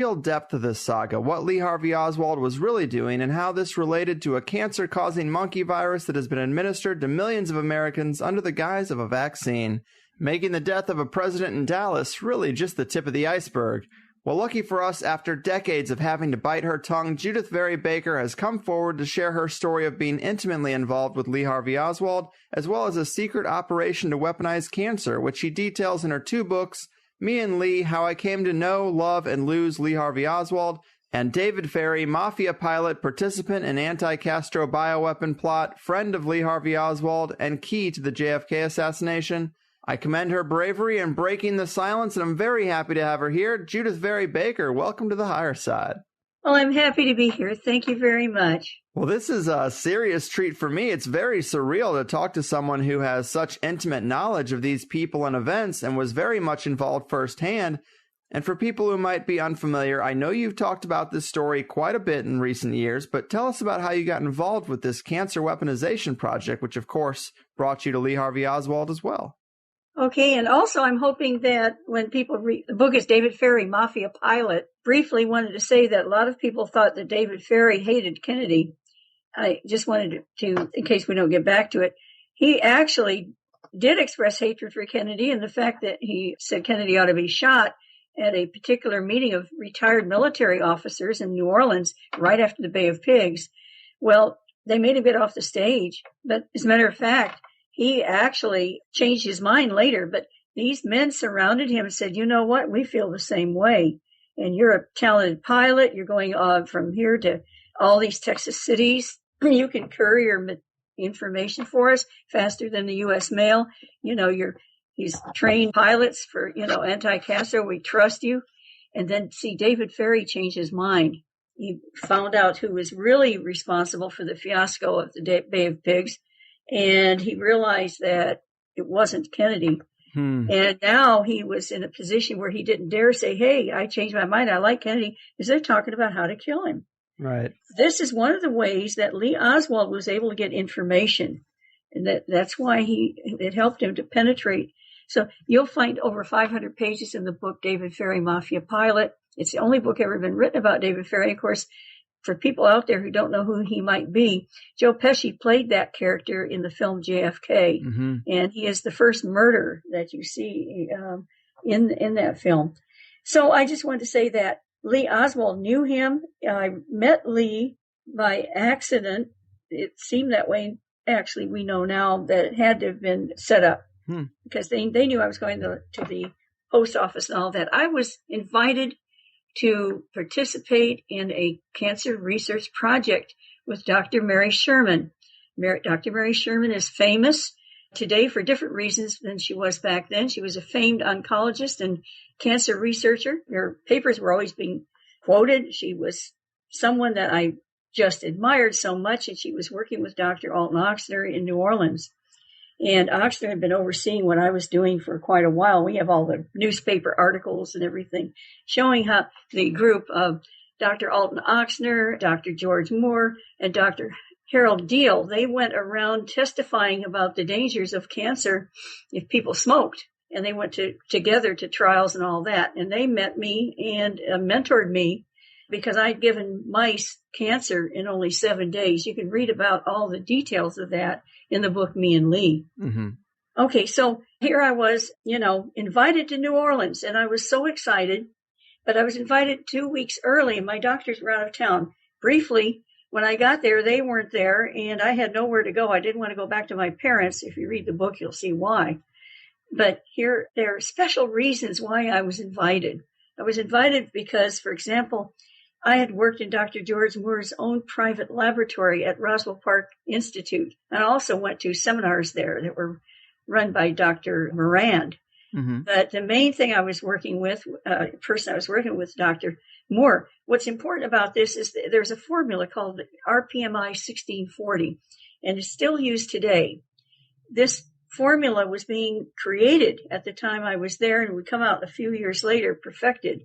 real depth of this saga, what Lee Harvey Oswald was really doing, and how this related to a cancer-causing monkey virus that has been administered to millions of Americans under the guise of a vaccine, making the death of a president in Dallas really just the tip of the iceberg. Well, lucky for us, after decades of having to bite her tongue, Judyth Vary Baker has come forward to share her story of being intimately involved with Lee Harvey Oswald, as well as a secret operation to weaponize cancer, which she details in her 2 books, Me and Lee, How I Came to Know, Love, and Lose Lee Harvey Oswald, and David Ferry, Mafia Pilot, Participant in Anti-Castro Bioweapon Plot, Friend of Lee Harvey Oswald, and Key to the JFK Assassination. I commend her bravery in breaking the silence, and I'm very happy to have her here. Judyth Vary Baker, welcome to the Higherside. Well, I'm happy to be here. Thank you very much. Well, this is a serious treat for me. It's very surreal to talk to someone who has such intimate knowledge of these people and events and was very much involved firsthand. And for people who might be unfamiliar, I know you've talked about this story quite a bit in recent years, but tell us about how you got involved with this cancer weaponization project, which of course brought you to Lee Harvey Oswald as well. Okay, and also I'm hoping that when people read, the book is David Ferry, Mafia Pilot. Briefly wanted to say that a lot of people thought that David Ferry hated Kennedy. I just wanted to, in case we don't get back to it, he actually did express hatred for Kennedy, and the fact that he said Kennedy ought to be shot at a particular meeting of retired military officers in New Orleans right after the Bay of Pigs. Well, they made him get off the stage, but as a matter of fact, he actually changed his mind later, but these men surrounded him and said, you know what, we feel the same way. And you're a talented pilot. You're going from here to all these Texas cities. You can courier information for us faster than the U.S. mail. You know, he's trained pilots for, anti-Castro. We trust you. And then see David Ferry change his mind. He found out who was really responsible for the fiasco of the Bay of Pigs. And he realized that it wasn't Kennedy. And now he was in a position where he didn't dare say, hey, I changed my mind. I like Kennedy, because they're talking about how to kill him. Right. This is one of the ways that Lee Oswald was able to get information. And that's why it helped him to penetrate. So you'll find over 500 pages in the book, David Ferry, Mafia Pilot. It's the only book ever been written about David Ferry. Of course, for people out there who don't know who he might be, Joe Pesci played that character in the film JFK, and he is the first murderer that you see in that film. So I just wanted to say that Lee Oswald knew him. I met Lee by accident. It seemed that way. Actually, we know now that it had to have been set up because they knew I was going to the post office and all that. I was invited to participate in a cancer research project with Dr. Mary Sherman. Dr. Mary Sherman is famous today for different reasons than she was back then. She was a famed oncologist and cancer researcher. Her papers were always being quoted. She was someone that I just admired so much, and she was working with Dr. Alton Oxner in New Orleans. And Oxner had been overseeing what I was doing for quite a while. We have all the newspaper articles and everything showing how the group of Dr. Alton Oxner, Dr. George Moore, and Dr. Harold Deal, they went around testifying about the dangers of cancer if people smoked. And they went together to trials and all that. And they met me and mentored me because I'd given mice cancer in only 7 days. You can read about all the details of that in the book, Me and Lee. Okay, so here I was, invited to New Orleans, and I was so excited, but I was invited 2 weeks early, and my doctors were out of town. Briefly, when I got there, they weren't there, and I had nowhere to go. I didn't want to go back to my parents. If you read the book, you'll see why. But there are special reasons why I was invited. I was invited because, for example, I had worked in Dr. George Moore's own private laboratory at Roswell Park Institute. I also went to seminars there that were run by Dr. Morand. But the main thing I was working with, person I was working with, Dr. Moore. What's important about this is there's a formula called RPMI 1640, and it's still used today. This formula was being created at the time I was there and would come out a few years later, perfected.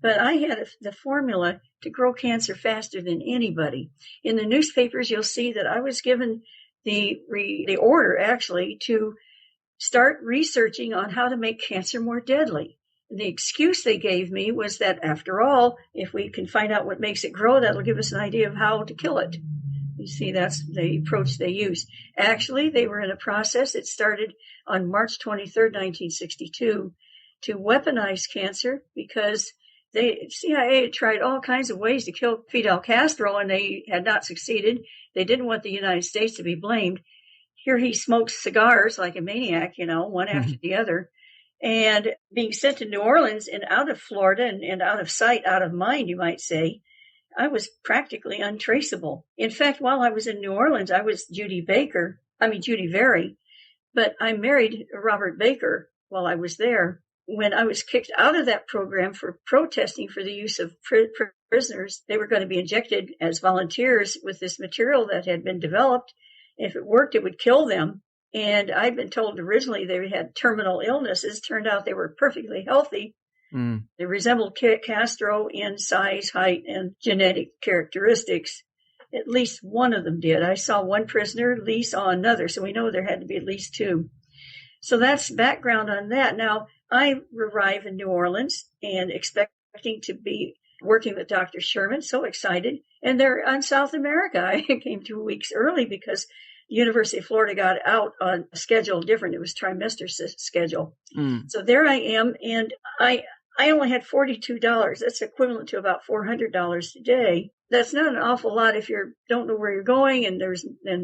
But I had the formula to grow cancer faster than anybody. In the newspapers, you'll see that I was given the order, actually, to start researching on how to make cancer more deadly. the excuse they gave me was that, after all, if we can find out what makes it grow, that'll give us an idea of how to kill it. You see, that's the approach they used. Actually, they were in a process. It started on March 23rd, 1962, to weaponize cancer because the CIA had tried all kinds of ways to kill Fidel Castro, and they had not succeeded. They didn't want the United States to be blamed. Here he smokes cigars like a maniac, one after the other. And being sent to New Orleans and out of Florida and out of sight, out of mind, you might say, I was practically untraceable. In fact, while I was in New Orleans, I was Judy Very, but I married Robert Baker while I was there. When I was kicked out of that program for protesting for the use of prisoners, they were going to be injected as volunteers with this material that had been developed. If it worked, it would kill them. And I'd been told originally they had terminal illnesses. Turned out they were perfectly healthy. They resembled Castro in size, height, and genetic characteristics. At least one of them did. I saw one prisoner, Lee saw another, so we know there had to be at least two. So that's background on that. Now, I arrive in New Orleans and expecting to be working with Dr. Sherman, so excited. And they're on South America. I came 2 weeks early because the University of Florida got out on a schedule different. It was trimester schedule. So there I am, and I only had $42. That's equivalent to about $400 today. That's not an awful lot if you don't know where you're going and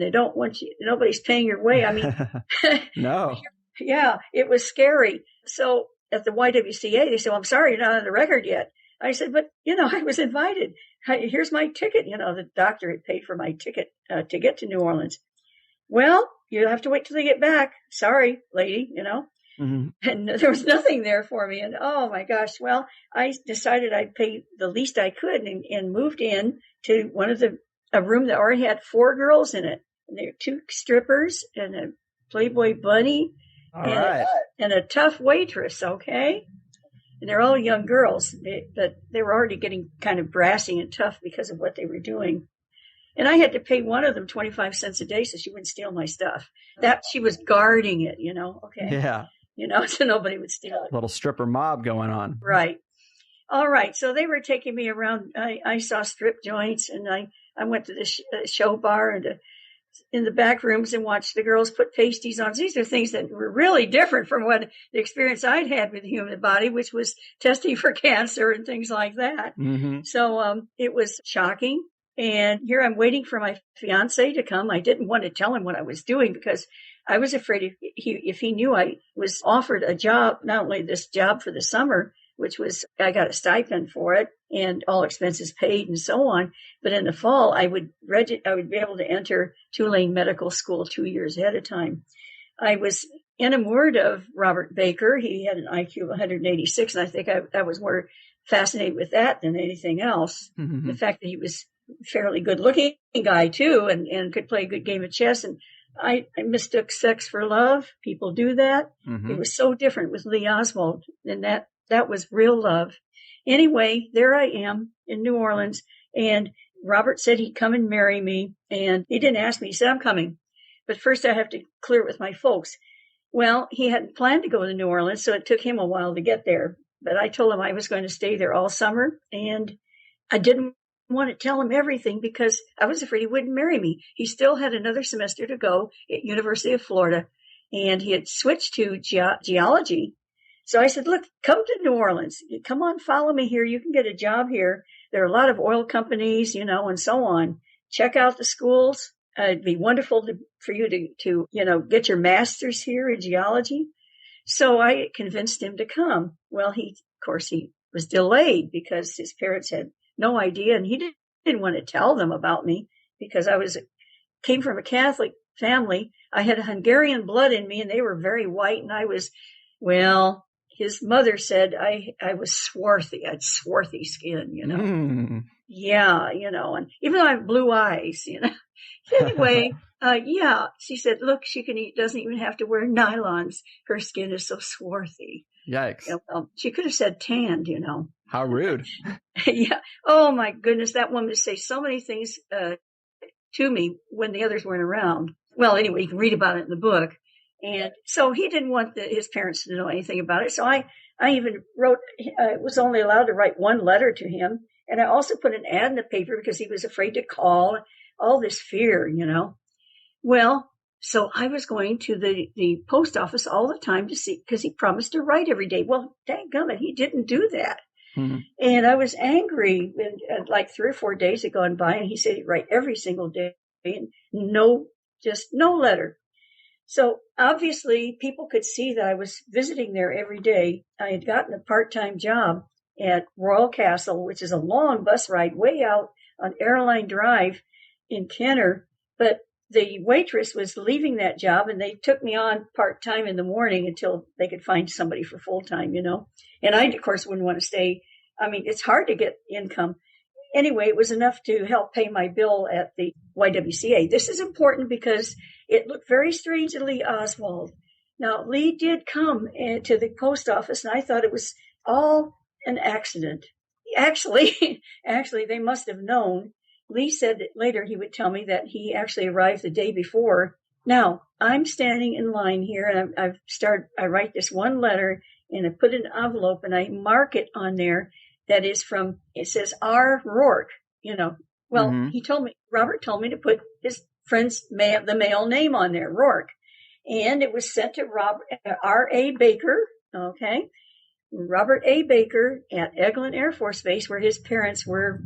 they don't want you, nobody's paying your way. I mean, no. Yeah, it was scary. So at the YWCA, they said, well, I'm sorry, you're not on the record yet. I said, but, I was invited. Here's my ticket. The doctor had paid for my ticket to get to New Orleans. Well, you have to wait till they get back. Sorry, lady, And there was nothing there for me. And oh my gosh, well, I decided I'd pay the least I could and moved in to a room that already had 4 girls in it. And there were 2 strippers and a Playboy bunny and a tough waitress, okay? And they're all young girls, but they were already getting kind of brassy and tough because of what they were doing. And I had to pay one of them 25 cents a day so she wouldn't steal my stuff. That she was guarding it, okay? Yeah. So nobody would steal it. Little stripper mob going on. Right. All right. So they were taking me around. I saw strip joints, and I went to the show bar and in the back rooms and watched the girls put pasties on. These are things that were really different from what the experience I'd had with the human body, which was testing for cancer and things like that. So it was shocking. And here I'm waiting for my fiance to come. I didn't want to tell him what I was doing because I was afraid if he knew I was offered a job, not only this job for the summer, which was, I got a stipend for it and all expenses paid and so on. But in the fall, I would be able to enter Tulane Medical School 2 years ahead of time. I was enamored of Robert Baker. He had an IQ of 186, and I think I was more fascinated with that than anything else. The fact that he was fairly good looking guy too, and could play a good game of chess. And I mistook sex for love. People do that. It was so different with Lee Oswald, and that was real love. Anyway, there I am in New Orleans, and Robert said he'd come and marry me, and he didn't ask me. He said, I'm coming, but first I have to clear it with my folks. Well, he hadn't planned to go to New Orleans, so it took him a while to get there. But I told him I was going to stay there all summer, and I didn't want to tell him everything because I was afraid he wouldn't marry me. He still had another semester to go at University of Florida, and he had switched to geology. So I said, look, come to New Orleans. Come on, follow me here. You can get a job here. There are a lot of oil companies, and so on. Check out the schools. It'd be wonderful for you to get your master's here in geology. So I convinced him to come. Well, he was delayed because his parents had no idea, and he didn't want to tell them about me because I came from a Catholic family. I had Hungarian blood in me, and they were very white, and his mother said I was swarthy. I had swarthy skin, Yeah, and even though I have blue eyes, Anyway, she said, look, doesn't even have to wear nylons. Her skin is so swarthy. Yikes. She could have said tanned, How rude. Yeah. Oh my goodness. That woman would say so many things, to me when the others weren't around. Well, anyway, you can read about it in the book. And so he didn't want his parents to know anything about it. So I I even wrote, was only allowed to write one letter to him. And I also put an ad in the paper because he was afraid to call, all this fear, Well, so I was going to the post office all the time to see, because he promised to write every day. Well, dadgummit, he didn't do that. Mm-hmm. And I was angry, and like 3 or 4 days had gone by, and he said he'd write every single day, and just no letter. So obviously people could see that I was visiting there every day. I had gotten a part-time job at Royal Castle, which is a long bus ride way out on Airline Drive in Kenner. But the waitress was leaving that job, and they took me on part-time in the morning until they could find somebody for full-time, And I, of course, wouldn't want to stay. I mean, it's hard to get income. Anyway, it was enough to help pay my bill at the YWCA. This is important because it looked very strange to Lee Oswald. Now, Lee did come to the post office, and I thought it was all an accident. Actually, they must have known. Lee said that later he would tell me that he actually arrived the day before. Now, I'm standing in line here, and I write this one letter, and I put it in an envelope, and I mark it on there. That is it says R. Rourke, Well, mm-hmm. Robert told me to put his friend's the male name on there, Rourke. And it was sent to R.A. Baker, okay? Robert A. Baker at Eglin Air Force Base, where his parents were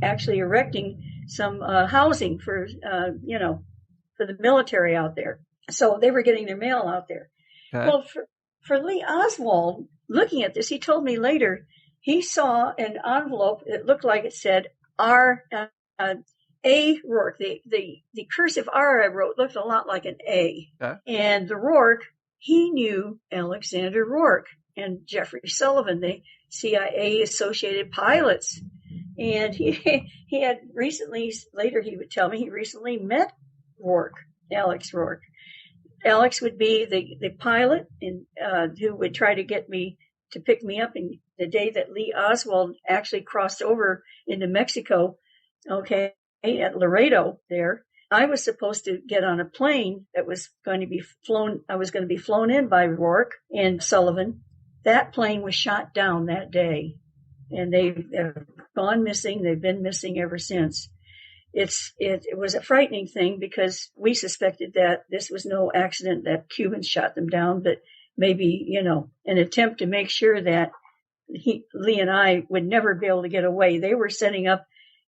actually erecting some housing for the military out there. So they were getting their mail out there. Okay. Well, for Lee Oswald, looking at this, he told me later he saw an envelope. It looked like it said R. A. Rourke. The cursive R I wrote looked a lot like an A. Okay. And the Rourke, he knew Alexander Rourke and Jeffrey Sullivan, the CIA associated pilots. And he had recently, later he would tell me, he recently met Alex Rourke. Alex would be the pilot who would try to get me to pick me up in the day that Lee Oswald actually crossed over into Mexico, okay, at Laredo there. I was supposed to get on a plane that was going to be flown. I was going to be flown in by Rourke and Sullivan. That plane was shot down that day, and they've gone missing. They've been missing ever since. It was a frightening thing because we suspected that this was no accident, that Cubans shot them down, but maybe, an attempt to make sure that Lee and I would never be able to get away. They were setting up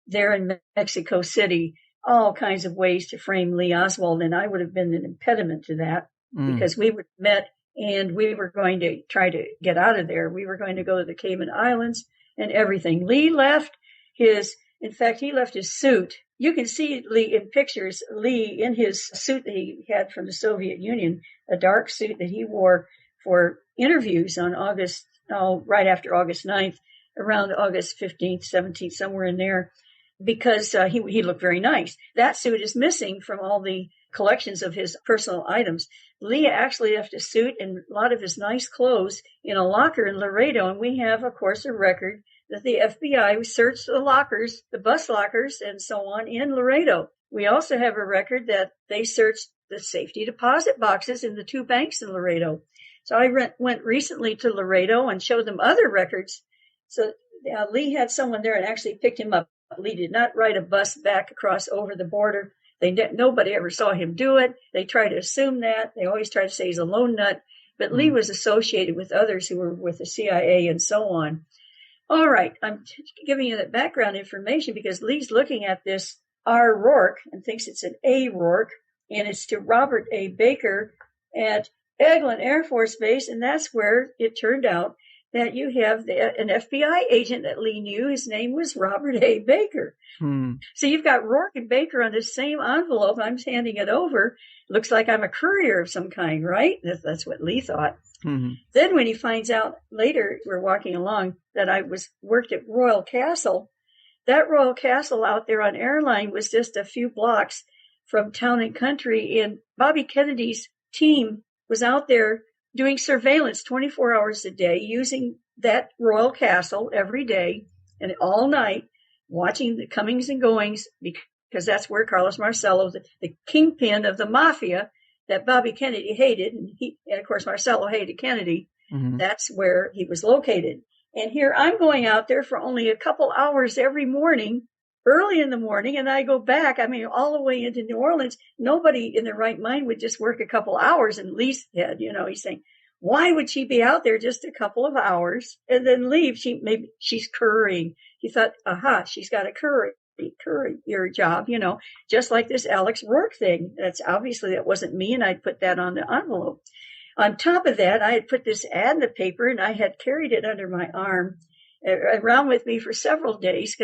there in Mexico City all kinds of ways to frame Lee Oswald, and I would have been an impediment to that because we would have met and we were going to try to get out of there. We were going to go to the Cayman Islands and everything. Lee left he left his suit. You can see Lee in pictures, Lee in his suit that he had from the Soviet Union, a dark suit that he wore for interviews on right after August 9th, around August 15th, 17th, somewhere in there, because he looked very nice. That suit is missing from all the collections of his personal items. Lee actually left his suit and a lot of his nice clothes in a locker in Laredo, and we have, of course, a record that the FBI searched the lockers, the bus lockers, and so on in Laredo. We also have a record that they searched the safety deposit boxes in the 2 banks in Laredo. So I went recently to Laredo and showed them other records. So Lee had someone there and actually picked him up. Lee did not ride a bus back across over the border. Nobody ever saw him do it. They try to assume that. They always try to say he's a lone nut. But Lee was associated with others who were with the CIA and so on. All right, I'm giving you that background information because Lee's looking at this R. Rourke and thinks it's an A. Rourke, and it's to Robert A. Baker at Eglin Air Force Base, and that's where it turned out that you have an FBI agent that Lee knew. His name was Robert A. Baker. So you've got Rourke and Baker on the same envelope. I'm handing it over. Looks like I'm a courier of some kind, right? That's what Lee thought. Mm-hmm. Then when he finds out later, we're walking along, that I worked at Royal Castle, that Royal Castle out there on Airline was just a few blocks from Town and Country, and Bobby Kennedy's team was out there doing surveillance 24 hours a day, using that Royal Castle every day and all night, watching the comings and goings, because that's where Carlos Marcello, the kingpin of the mafia that Bobby Kennedy hated, and of course Marcello hated Kennedy, That's where he was located. And here I'm going out there for only a couple hours every morning, early in the morning, and I go back, all the way into New Orleans. Nobody in their right mind would just work a couple hours and Lee's head, he's saying, why would she be out there just a couple of hours and then leave? Maybe she's currying. He thought, she's got a courier job, just like this Alex Rourke thing. That wasn't me, and I'd put that on the envelope. On top of that, I had put this ad in the paper, and I had carried it under my arm around with me for several days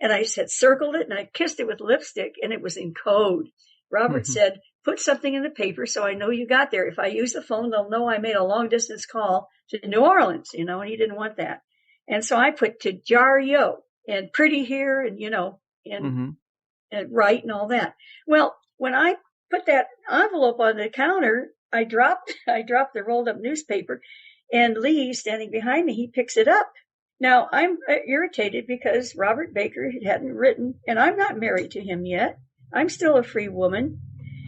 and I had circled it and I kissed it with lipstick, and it was in code. Robert said, put something in the paper so I know you got there. If I use the phone, they'll know I made a long distance call to New Orleans, and he didn't want that. And so I put to Jar Yo and pretty here and, and right and all that. Well, when I put that envelope on the counter, I dropped the rolled up newspaper, and Lee, standing behind me, he picks it up. Now I'm irritated because Robert Baker hadn't written, and I'm not married to him yet. I'm still a free woman.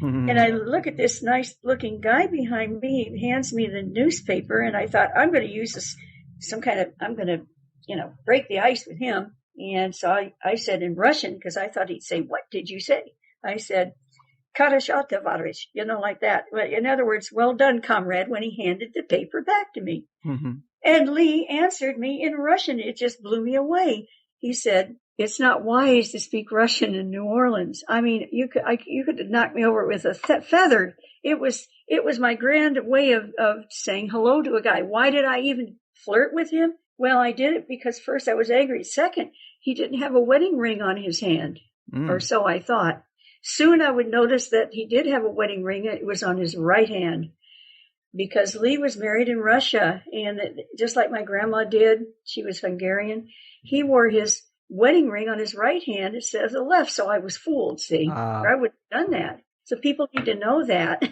And I look at this nice looking guy behind me, he hands me the newspaper, and I thought, I'm going to use this, I'm going to, break the ice with him. And so I said in Russian, because I thought he'd say, what did you say? I said, Karasha Tavarish, like that. In other words, well done, comrade, when he handed the paper back to me. And Lee answered me in Russian. It just blew me away. He said, it's not wise to speak Russian in New Orleans. You could have knocked me over with a feather. It was my grand way of saying hello to a guy. Why did I even flirt with him? Well, I did it because first I was angry. Second, he didn't have a wedding ring on his hand, or so I thought. Soon I would notice that he did have a wedding ring. It was on his right hand, because Lee was married in Russia, and just like my grandma did, she was Hungarian, he wore his wedding ring on his right hand instead of the left, so I was fooled, see? Or I would have done that. So people need to know that,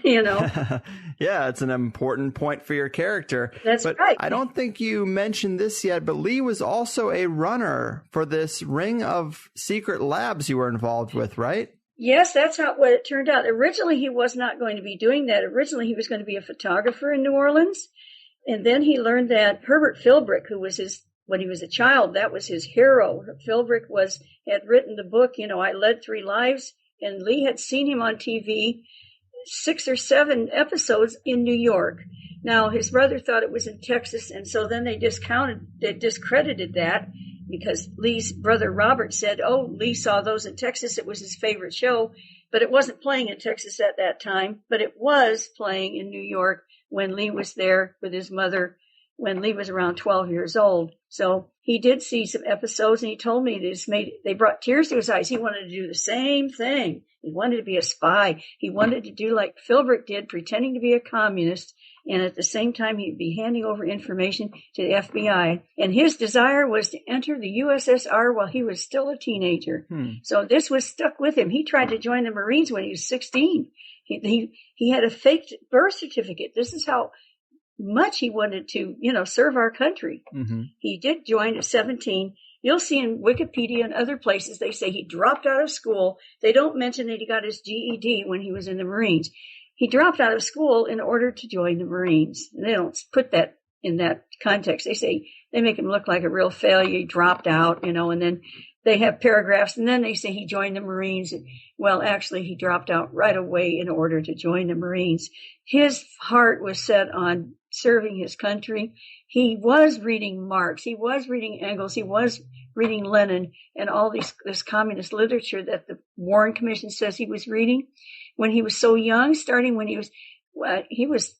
Yeah, it's an important point for your character. That's right. I don't think you mentioned this yet, but Lee was also a runner for this ring of secret labs you were involved with, right? Yes, that's what it turned out. Originally, he was not going to be doing that. Originally, he was going to be a photographer in New Orleans. And then he learned that Herbert Philbrick, who was when he was a child, that was his hero. Philbrick had written the book, I Led 3 Lives, and Lee had seen him on TV 6 or 7 episodes in New York. Now, his brother thought it was in Texas, and so then they discredited that, because Lee's brother Robert said, Lee saw those in Texas. It was his favorite show, but it wasn't playing in Texas at that time, but it was playing in New York when Lee was there with his mother, when Lee was around 12 years old. So he did see some episodes, and he told me they brought tears to his eyes. He wanted to do the same thing. He wanted to be a spy. He wanted to do like Philbrick did, pretending to be a communist, and at the same time he'd be handing over information to the FBI. And his desire was to enter the USSR while he was still a teenager. So this was stuck with him. He tried to join the Marines when he was 16. He had a fake birth certificate. This is how much he wanted to, serve our country. He did join at 17. You'll see in Wikipedia and other places, they say he dropped out of school. They don't mention that he got his GED when he was in the Marines. He dropped out of school in order to join the Marines. And they don't put that in that context. They make him look like a real failure. He dropped out, and then they have paragraphs, and then they say he joined the Marines. Well, actually, he dropped out right away in order to join the Marines. His heart was set on serving his country. He was reading Marx. He was reading Engels. He was reading Lenin and all this communist literature that the Warren Commission says he was reading when he was so young, starting when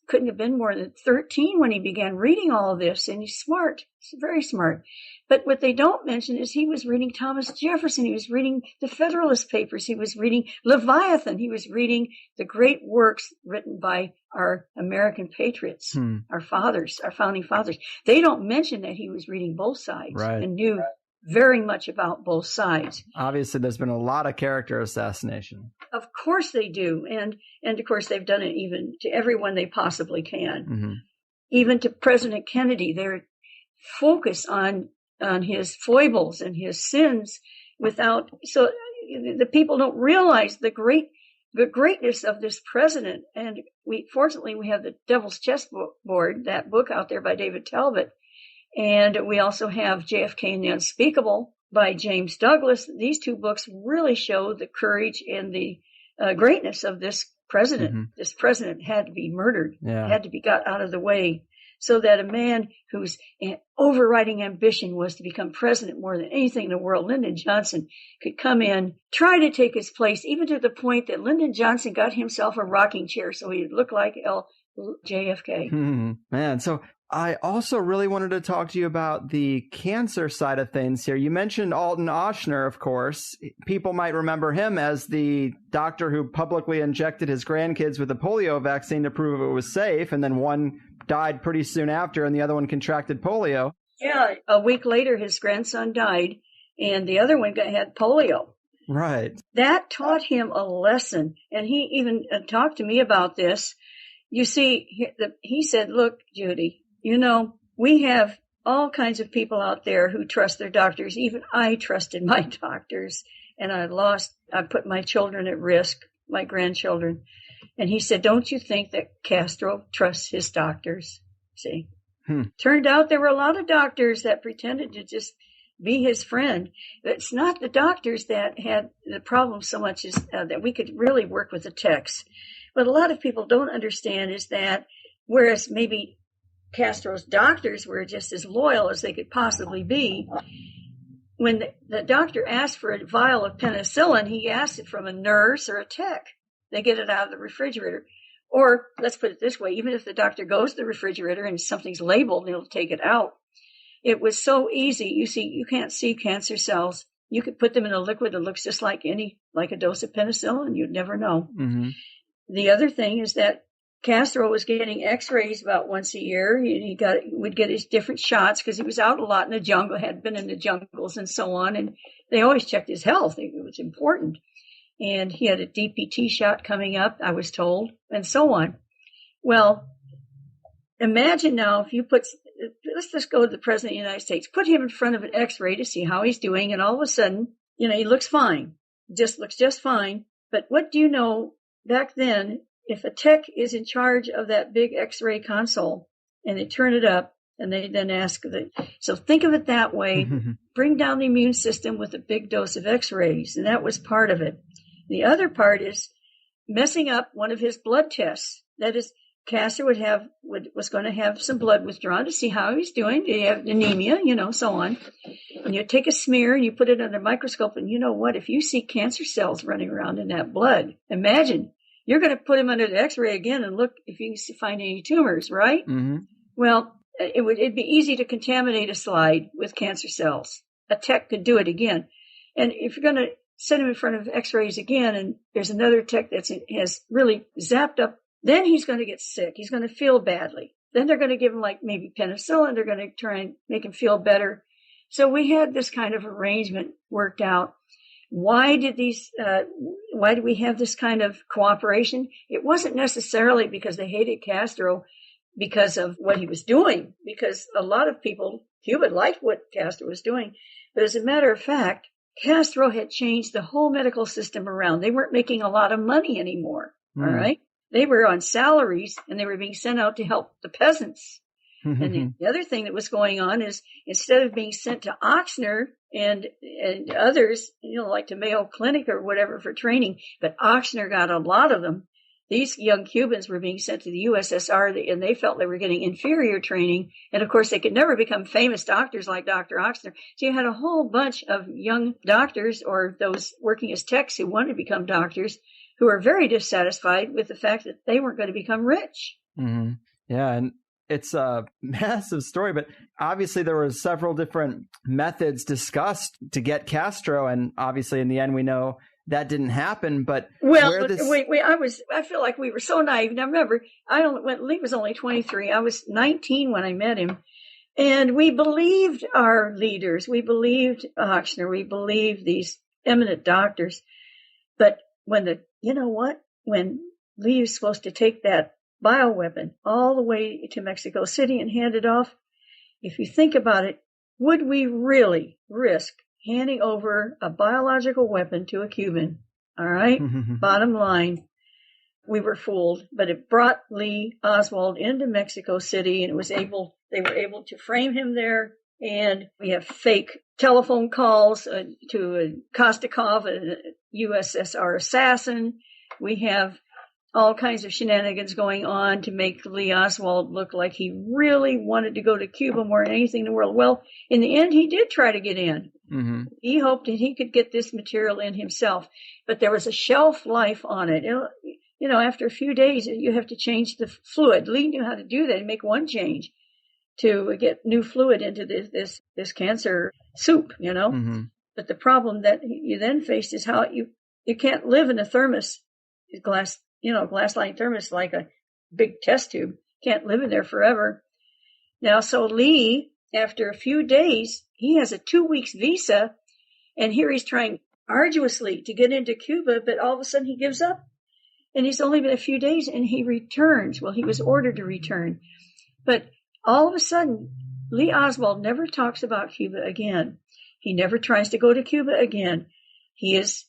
couldn't have been more than 13 when he began reading all of this. And he's smart. He's very smart. But what they don't mention is he was reading Thomas Jefferson. He was reading the Federalist Papers. He was reading Leviathan. He was reading the great works written by our American patriots, our fathers, our founding fathers. They don't mention that he was reading both sides and knew very much about both sides. Obviously, there's been a lot of character assassination. Of course they do. And of course, they've done it even to everyone they possibly can. Even to President Kennedy, they're focused on his foibles and his sins so the people don't realize the great the greatness of this president. And fortunately, we have the Devil's Chessboard, that book out there by David Talbot. And we also have JFK and the Unspeakable by James Douglas. These two books really show the courage and the greatness of this president. Mm-hmm. This president had to be murdered, had to be got out of the way, so that a man whose overriding ambition was to become president more than anything in the world, Lyndon Johnson, could come in, try to take his place, even to the point that Lyndon Johnson got himself a rocking chair so he would look like JFK. Man, so I also really wanted to talk to you about the cancer side of things here. You mentioned Alton Ochsner, of course. People might remember him as the doctor who publicly injected his grandkids with a polio vaccine to prove it was safe, and then one died pretty soon after, and the other one contracted polio. Yeah, a week later, his grandson died, and the other one had polio. Right. That taught him a lesson, and he even talked to me about this. You see, he said, look, Judy, you know, we have all kinds of people out there who trust their doctors. Even I trusted my doctors, and I put my children at risk, my grandchildren. And he said, don't you think that Castro trusts his doctors? See, Turned out there were a lot of doctors that pretended to just be his friend. It's not the doctors that had the problem so much as that we could really work with the techs. What a lot of people don't understand is that whereas maybe Castro's doctors were just as loyal as they could possibly be, when the doctor asked for a vial of penicillin, he asked it from a nurse or a tech. They get it out of the refrigerator. Or let's put it this way, even if the doctor goes to the refrigerator and something's labeled, he'll take it out. It was so easy. You see, you can't see cancer cells. You could put them in a liquid that looks just like a dose of penicillin. You'd never know. Mm-hmm. The other thing is that Castro was getting x-rays about once a year. He would get his different shots because he was out a lot in the jungle, had been in the jungles and so on. And they always checked his health. It was important. And he had a DPT shot coming up, I was told, and so on. Well, imagine now if you let's just go to the President of the United States, put him in front of an x-ray to see how he's doing, and all of a sudden, he looks fine, looks just fine. But what do you know, back then, if a tech is in charge of that big x-ray console, and they turn it up, and they then ask so think of it that way, bring down the immune system with a big dose of x-rays, and that was part of it. The other part is messing up one of his blood tests. That is, Castro was going to have some blood withdrawn to see how he's doing. Do you have anemia, so on. And you take a smear and you put it under a microscope, and you know what? If you see cancer cells running around in that blood, imagine you're going to put him under the x-ray again and look if you find any tumors, right? Mm-hmm. Well, it'd be easy to contaminate a slide with cancer cells. A tech could do it again. And if you're going to set him in front of x-rays again, and there's another tech that has really zapped up, then he's going to get sick. He's going to feel badly. Then they're going to give him maybe penicillin. They're going to try and make him feel better. So we had this kind of arrangement worked out. Why did we have this kind of cooperation? It wasn't necessarily because they hated Castro because of what he was doing, because a lot of people, Cuba, liked what Castro was doing. But as a matter of fact, Castro had changed the whole medical system around. They weren't making a lot of money anymore, all right? They were on salaries, and they were being sent out to help the peasants. And the other thing that was going on is instead of being sent to Ochsner and others, like to Mayo Clinic or whatever for training, but Ochsner got a lot of them. These young Cubans were being sent to the USSR, and they felt they were getting inferior training. And, of course, they could never become famous doctors like Dr. Ochsner. So you had a whole bunch of young doctors or those working as techs who wanted to become doctors who were very dissatisfied with the fact that they weren't going to become rich. Mm-hmm. Yeah, and it's a massive story, but obviously there were several different methods discussed to get Castro, and obviously in the end we know that didn't happen. But wait, I feel like we were so naive. Now remember, Lee was only 23. I was 19 when I met him, and we believed our leaders. We believed Ochsner. We believed these eminent doctors. But when Lee was supposed to take that bioweapon all the way to Mexico City and hand it off, if you think about it, would we really risk handing over a biological weapon to a Cuban All right. Bottom line, we were fooled, but it brought Lee Oswald into Mexico City, and they were able to frame him there. And we have fake telephone calls to Kostakov, a USSR assassin. We have all kinds of shenanigans going on to make Lee Oswald look like he really wanted to go to Cuba more than anything in the world. Well, in the end, he did try to get in. Mm-hmm. He hoped that he could get this material in himself, but there was a shelf life on it. You know, after a few days, you have to change the fluid. Lee knew how to do that and make one change to get new fluid into this cancer soup, you know. Mm-hmm. But the problem that you then faced is how you can't live in a thermos, glass line thermos like a big test tube. Can't live in there forever. Now, so Lee, after a few days, he has a 2 weeks visa, and here he's trying arduously to get into Cuba, but all of a sudden he gives up. And he's only been a few days, and he returns. Well, he was ordered to return. But all of a sudden, Lee Oswald never talks about Cuba again. He never tries to go to Cuba again. His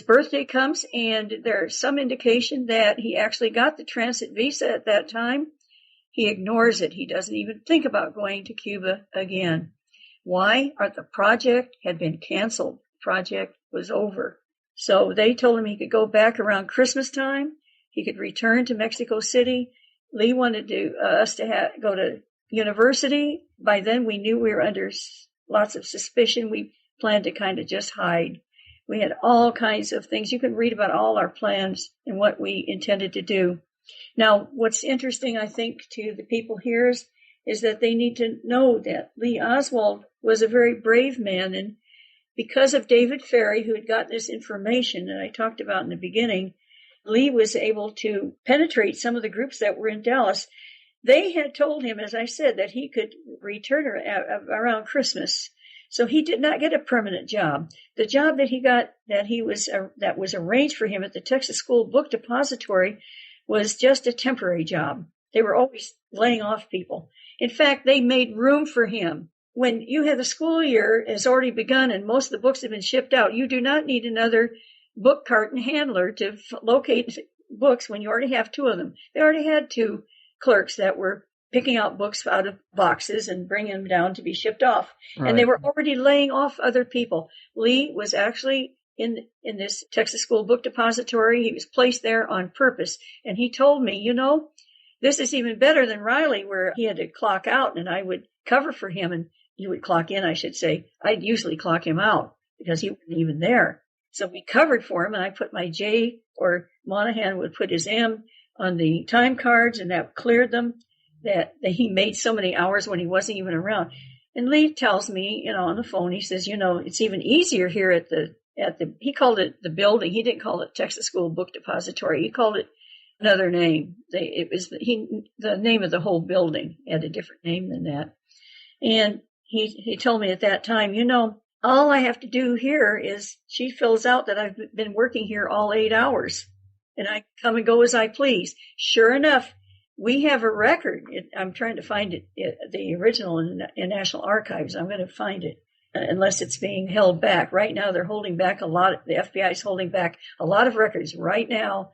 birthday comes, and there's some indication that he actually got the transit visa at that time. He ignores it. He doesn't even think about going to Cuba again. Why? The project had been canceled. The project was over. So they told him he could go back around Christmas time. He could return to Mexico City. Lee wanted us to go to university. By then, we knew we were under lots of suspicion. We planned to kind of just hide. We had all kinds of things. You can read about all our plans and what we intended to do. Now, what's interesting, I think, to the people here is that they need to know that Lee Oswald was a very brave man. And because of David Ferry, who had gotten this information that I talked about in the beginning, Lee was able to penetrate some of the groups that were in Dallas. They had told him, as I said, that he could return around Christmas. So he did not get a permanent job. The job that he got, that was arranged for him at the Texas School Book Depository, was just a temporary job. They were always laying off people. In fact, they made room for him. When you have the school year has already begun and most of the books have been shipped out, you do not need another book carton handler to locate books when you already have two of them. They already had two clerks that were picking out books out of boxes and bringing them down to be shipped off. Right. And they were already laying off other people. Lee was actually in this Texas School Book Depository. He was placed there on purpose. And he told me, this is even better than Riley, where he had to clock out and I would cover for him and he would clock in, I should say. I'd usually clock him out because he wasn't even there. So we covered for him and I put my J, or Monahan would put his M on the time cards, and that cleared them, that he made so many hours when he wasn't even around. And Lee tells me, on the phone, he says, it's even easier here at the, he called it the building. He didn't call it Texas School Book Depository. He called it another name. It was the name of the whole building had a different name than that. And he told me at that time, all I have to do here is she fills out that I've been working here all 8 hours and I come and go as I please. Sure enough, we have a record. I'm trying to find it, the original in National Archives. I'm going to find it unless it's being held back. Right now, they're holding back the FBI is holding back a lot of records right now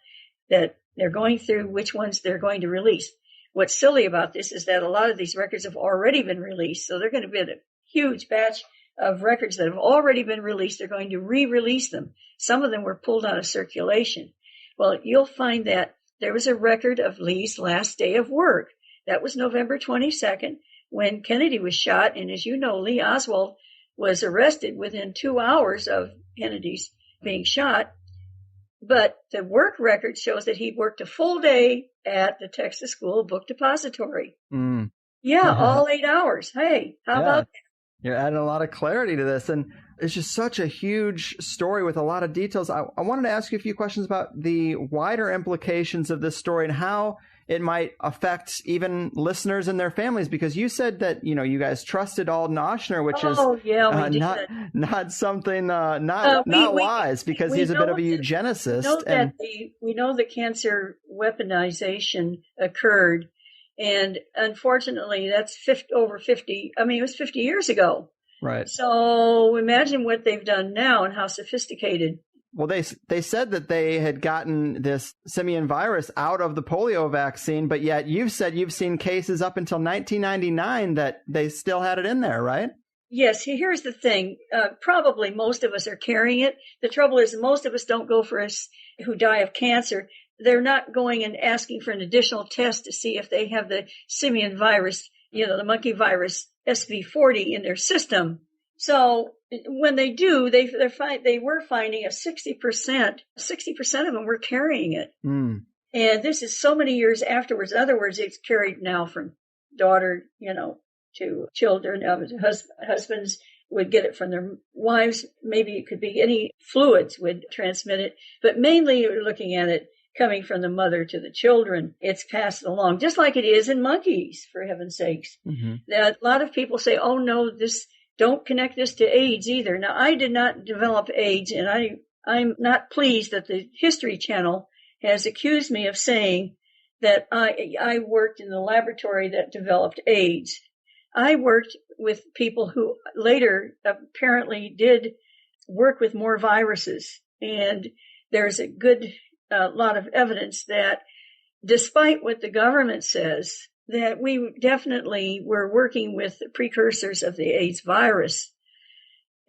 that they're going through which ones they're going to release. What's silly about this is that a lot of these records have already been released. So they're going to be a huge batch of records that have already been released. They're going to re-release them. Some of them were pulled out of circulation. Well, you'll find that there was a record of Lee's last day of work. That was November 22nd when Kennedy was shot. And as you know, Lee Oswald was arrested within 2 hours of Kennedy's being shot. But the work record shows that he worked a full day at the Texas School Book Depository. Mm. Yeah, all 8 hours. Hey, how about that? You're adding a lot of clarity to this. And it's just such a huge story with a lot of details. I wanted to ask you a few questions about the wider implications of this story and how it might affect even listeners and their families, because you said that, you guys trusted Alden Ochsner, which is not something, not wise, because he's a bit of a eugenicist. We know that cancer weaponization occurred. And unfortunately, that's over 50. I mean, it was 50 years ago. Right. So imagine what they've done now and how sophisticated Well, they said that they had gotten this simian virus out of the polio vaccine, but yet you've said you've seen cases up until 1999 that they still had it in there, right? Yes, here's the thing. Probably most of us are carrying it. The trouble is most of us don't go for us who die of cancer. They're not going and asking for an additional test to see if they have the simian virus, the monkey virus SV40 in their system. So when they do, they were finding a 60% of them were carrying it. Mm. And this is so many years afterwards. In other words, it's carried now from daughter, to children. Husbands would get it from their wives. Maybe it could be any fluids would transmit it, but mainly you're looking at it coming from the mother to the children. It's passed along, just like it is in monkeys, for heaven's sakes. Mm-hmm. A lot of people say, oh no, don't connect this to AIDS either. Now, I did not develop AIDS, and I'm not pleased that the History Channel has accused me of saying that I worked in the laboratory that developed AIDS. I worked with people who later apparently did work with more viruses. And there's a good lot of evidence that despite what the government says, that we definitely were working with the precursors of the AIDS virus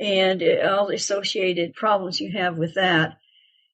and all the associated problems you have with that.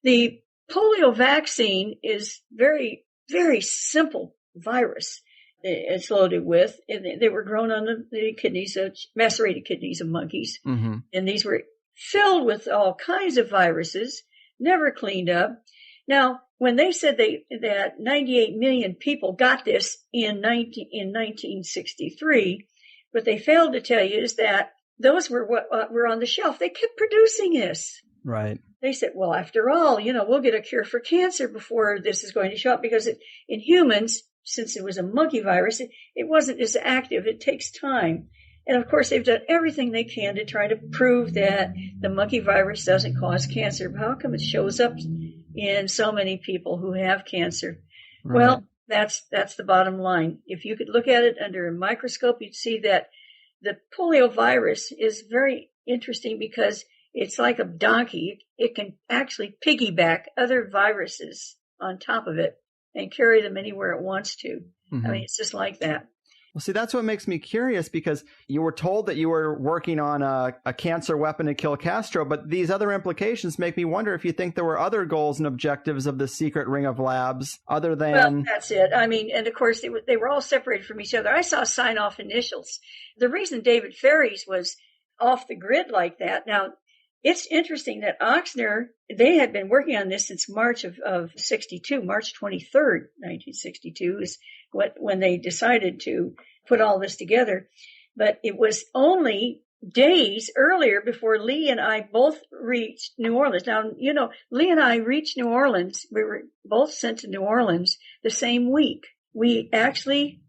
The polio vaccine is very, very simple virus. It's loaded with, and they were grown on the kidneys, macerated kidneys of monkeys. Mm-hmm. And these were filled with all kinds of viruses, never cleaned up. Now, when they said that 98 million people got this in 1963, what they failed to tell you is that those were what were on the shelf. They kept producing this. Right. They said, well, after all, we'll get a cure for cancer before this is going to show up, because in humans, since it was a monkey virus, it wasn't as active. It takes time. And of course, they've done everything they can to try to prove that the monkey virus doesn't cause cancer. But how come it shows up in so many people who have cancer? Right. Well, that's the bottom line. If you could look at it under a microscope, you'd see that the polio virus is very interesting because it's like a donkey. It can actually piggyback other viruses on top of it and carry them anywhere it wants to. Mm-hmm. I mean, it's just like that. Well, see, that's what makes me curious, because you were told that you were working on a cancer weapon to kill Castro, but these other implications make me wonder if you think there were other goals and objectives of the secret ring of labs other than... Well, that's it. I mean, and of course, they were all separated from each other. I saw sign-off initials. The reason David Ferries was off the grid like that, now, it's interesting that Oxner, they had been working on this since March of 62, March 23rd, 1962 is when they decided to put all this together. But it was only days earlier before Lee and I both reached New Orleans. Now, Lee and I reached New Orleans. We were both sent to New Orleans the same week. We actually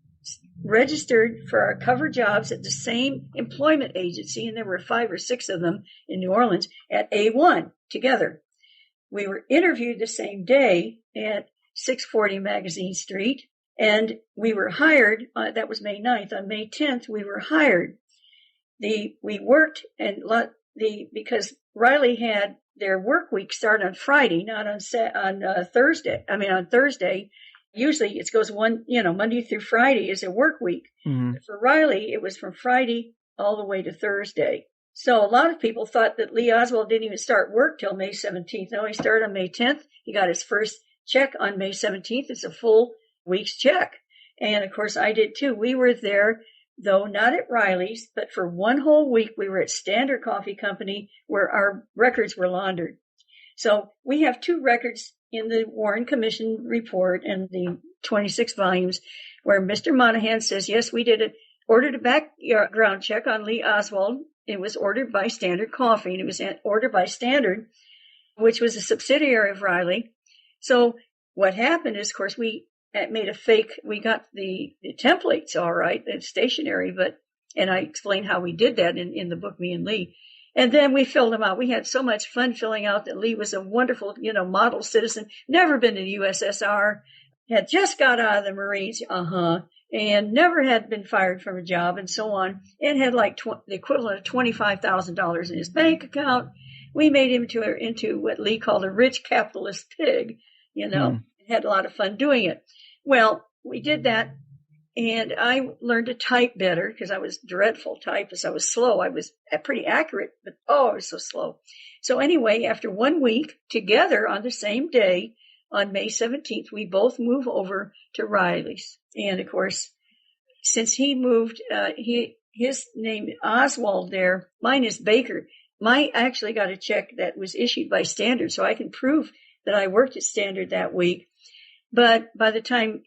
registered for our cover jobs at the same employment agency, and there were 5 or 6 of them in New Orleans at A1 together. We were interviewed the same day at 640 Magazine Street, and we were hired. That was May 9th. On May 10th, we were hired. We worked, and because Riley had their work week start on Friday, not on Thursday. I mean, on Thursday. Usually it goes Monday through Friday is a work week. Mm-hmm. For Riley, it was from Friday all the way to Thursday. So a lot of people thought that Lee Oswald didn't even start work till May 17th. No, he started on May 10th. He got his first check on May 17th. It's a full week's check. And of course I did too. We were there, though not at Riley's, but for one whole week we were at Standard Coffee Company where our records were laundered. So we have 2 records in the Warren Commission report and the 26 volumes where Mr. Monahan says, yes, we ordered a background check on Lee Oswald. It was ordered by Standard Coffee, and it was ordered by Standard, which was a subsidiary of Riley. So what happened is, of course, we made a fake, we got the templates all right, it's stationary, and I explained how we did that in the book, Me and Lee. And then we filled them out. We had so much fun filling out that Lee was a wonderful, model citizen, never been to the USSR, had just got out of the Marines, and never had been fired from a job and so on, and had like the equivalent of $25,000 in his bank account. we made him into what Lee called a rich capitalist pig, had a lot of fun doing it. Well, we did that, and I learned to type better because I was dreadful typist. I was slow. I was pretty accurate, but I was so slow. So anyway, after 1 week together on the same day, on May 17th, we both move over to Riley's. And of course, since he moved, his name Oswald there, mine is Baker. I actually got a check that was issued by Standard, so I can prove that I worked at Standard that week. But by the time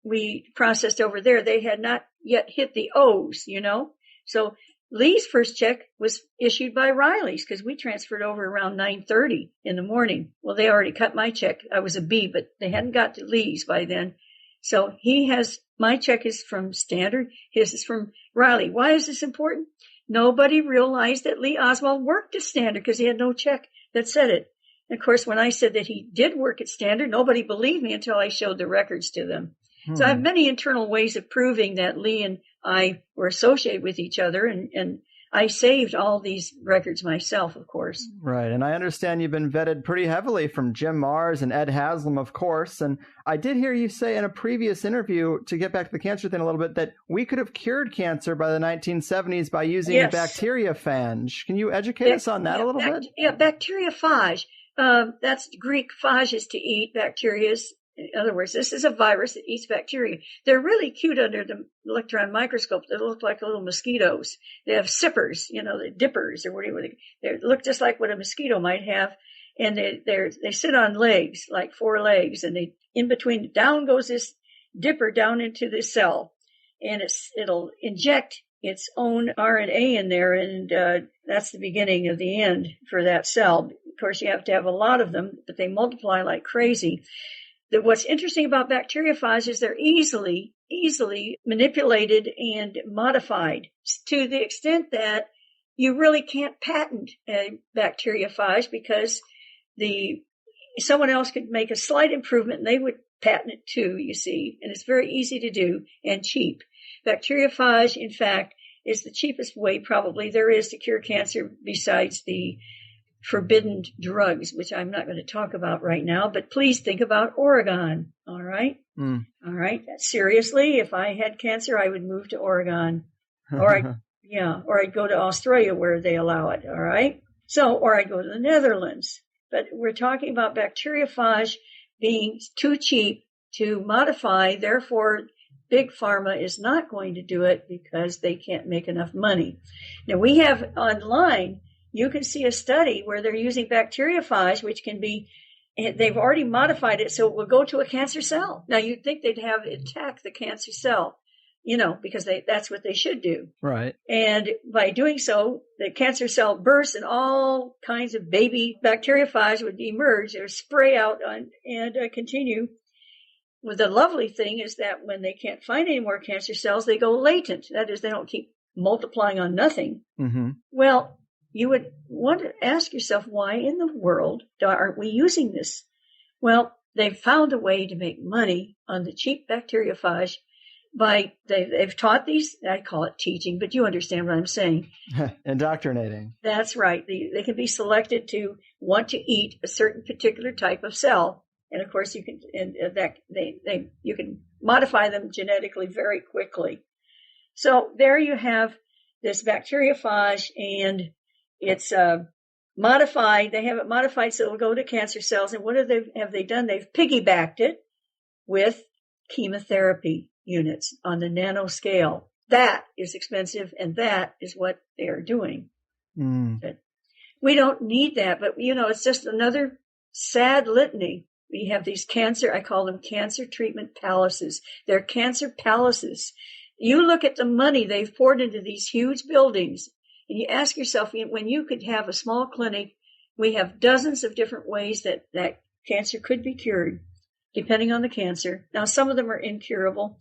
we processed over there, they had not yet hit the O's, So Lee's first check was issued by Riley's because we transferred over around 9:30 in the morning. Well, they already cut my check. I was a B, but they hadn't got to Lee's by then. So my check is from Standard. His is from Riley. Why is this important? Nobody realized that Lee Oswald worked at Standard because he had no check that said it. And of course, when I said that he did work at Standard, nobody believed me until I showed the records to them. So I have many internal ways of proving that Lee and I were associated with each other, and I saved all these records myself, of course. Right, and I understand you've been vetted pretty heavily from Jim Mars and Ed Haslam, of course, and I did hear you say in a previous interview, to get back to the cancer thing a little bit, that we could have cured cancer by the 1970s by using bacteriophage. Can you educate us on that a little bit? Yeah, bacteriophage. That's Greek. Phage is to eat, bacterias. In other words, this is a virus that eats bacteria. They're really cute under the electron microscope. They look like little mosquitoes. They have sippers, the dippers, or whatever. They look just like what a mosquito might have. And they sit on legs, like 4 legs, and in between, down goes this dipper down into the cell, and it'll inject its own RNA in there, and that's the beginning of the end for that cell. Of course, you have to have a lot of them, but they multiply like crazy. What's interesting about bacteriophages is they're easily manipulated and modified to the extent that you really can't patent a bacteriophage because someone else could make a slight improvement and they would patent it too, you see, and it's very easy to do and cheap. Bacteriophage, in fact, is the cheapest way probably there is to cure cancer besides the forbidden drugs, which I'm not going to talk about right now, but please think about Oregon. All right. All right. Seriously, if I had cancer, I would move to Oregon, or I'd go to Australia where they allow it. All right. Or I'd go to the Netherlands, but we're talking about bacteriophage being too cheap to modify. Therefore, Big Pharma is not going to do it because they can't make enough money. Now we have online, you can see a study where they're using bacteriophage, which can be, they've already modified it so it will go to a cancer cell. Now you'd think they'd have it attack the cancer cell, because that's what they should do. Right. And by doing so, the cancer cell bursts and all kinds of baby bacteriophage would emerge or spray out and continue. Well, the lovely thing is that when they can't find any more cancer cells, they go latent. That is, they don't keep multiplying on nothing. Mm-hmm. Well, you would want to ask yourself, why in the world aren't we using this? Well, they've found a way to make money on the cheap bacteriophage they've taught these, I call it teaching, but you understand what I'm saying. Indoctrinating. That's right. They can be selected to want to eat a certain particular type of cell. And of course you can modify them genetically very quickly. So there you have this bacteriophage, and it's modified. They have it modified so it'll go to cancer cells. And what have they done? They've piggybacked it with chemotherapy units on the nanoscale. That is expensive, and that is what they are doing. But we don't need that, but it's just another sad litany. We have these I call them cancer treatment palaces. They're cancer palaces. You look at the money they've poured into these huge buildings, and you ask yourself, when you could have a small clinic, we have dozens of different ways that cancer could be cured, depending on the cancer. Now, some of them are incurable,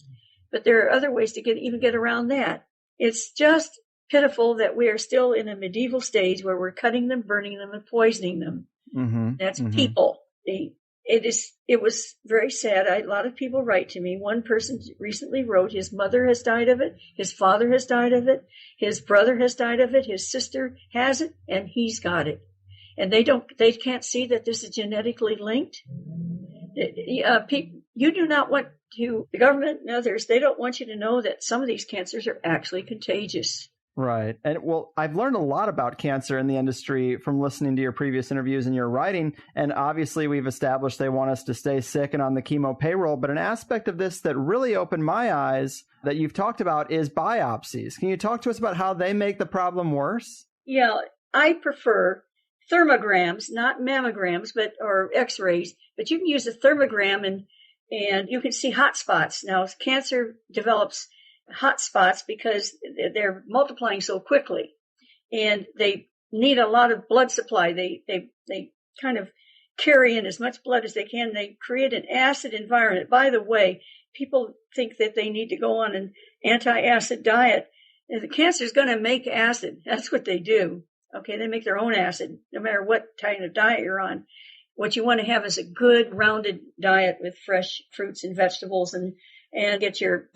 but there are other ways to get around that. It's just pitiful that we are still in a medieval stage where we're cutting them, burning them, and poisoning them. Mm-hmm. That's people. It was very sad. A lot of people write to me. One person recently wrote, his mother has died of it, his father has died of it, his brother has died of it, his sister has it, and he's got it. and they can't see that this is genetically linked. You do not want to, the government and others, they don't want you to know that some of these cancers are actually contagious. Right. And well, I've learned a lot about cancer in the industry from listening to your previous interviews and your writing. And obviously we've established they want us to stay sick and on the chemo payroll. But an aspect of this that really opened my eyes that you've talked about is biopsies. Can you talk to us about how they make the problem worse? Yeah, I prefer thermograms, not mammograms, or x-rays, but you can use a thermogram and you can see hot spots. Now, cancer develops hot spots because they're multiplying so quickly, and they need a lot of blood supply. They kind of carry in as much blood as they can. They create an acid environment. By the way, people think that they need to go on an anti-acid diet. And the cancer is going to make acid. That's what they do. Okay, they make their own acid, no matter what kind of diet you're on. What you want to have is a good, rounded diet with fresh fruits and vegetables and get your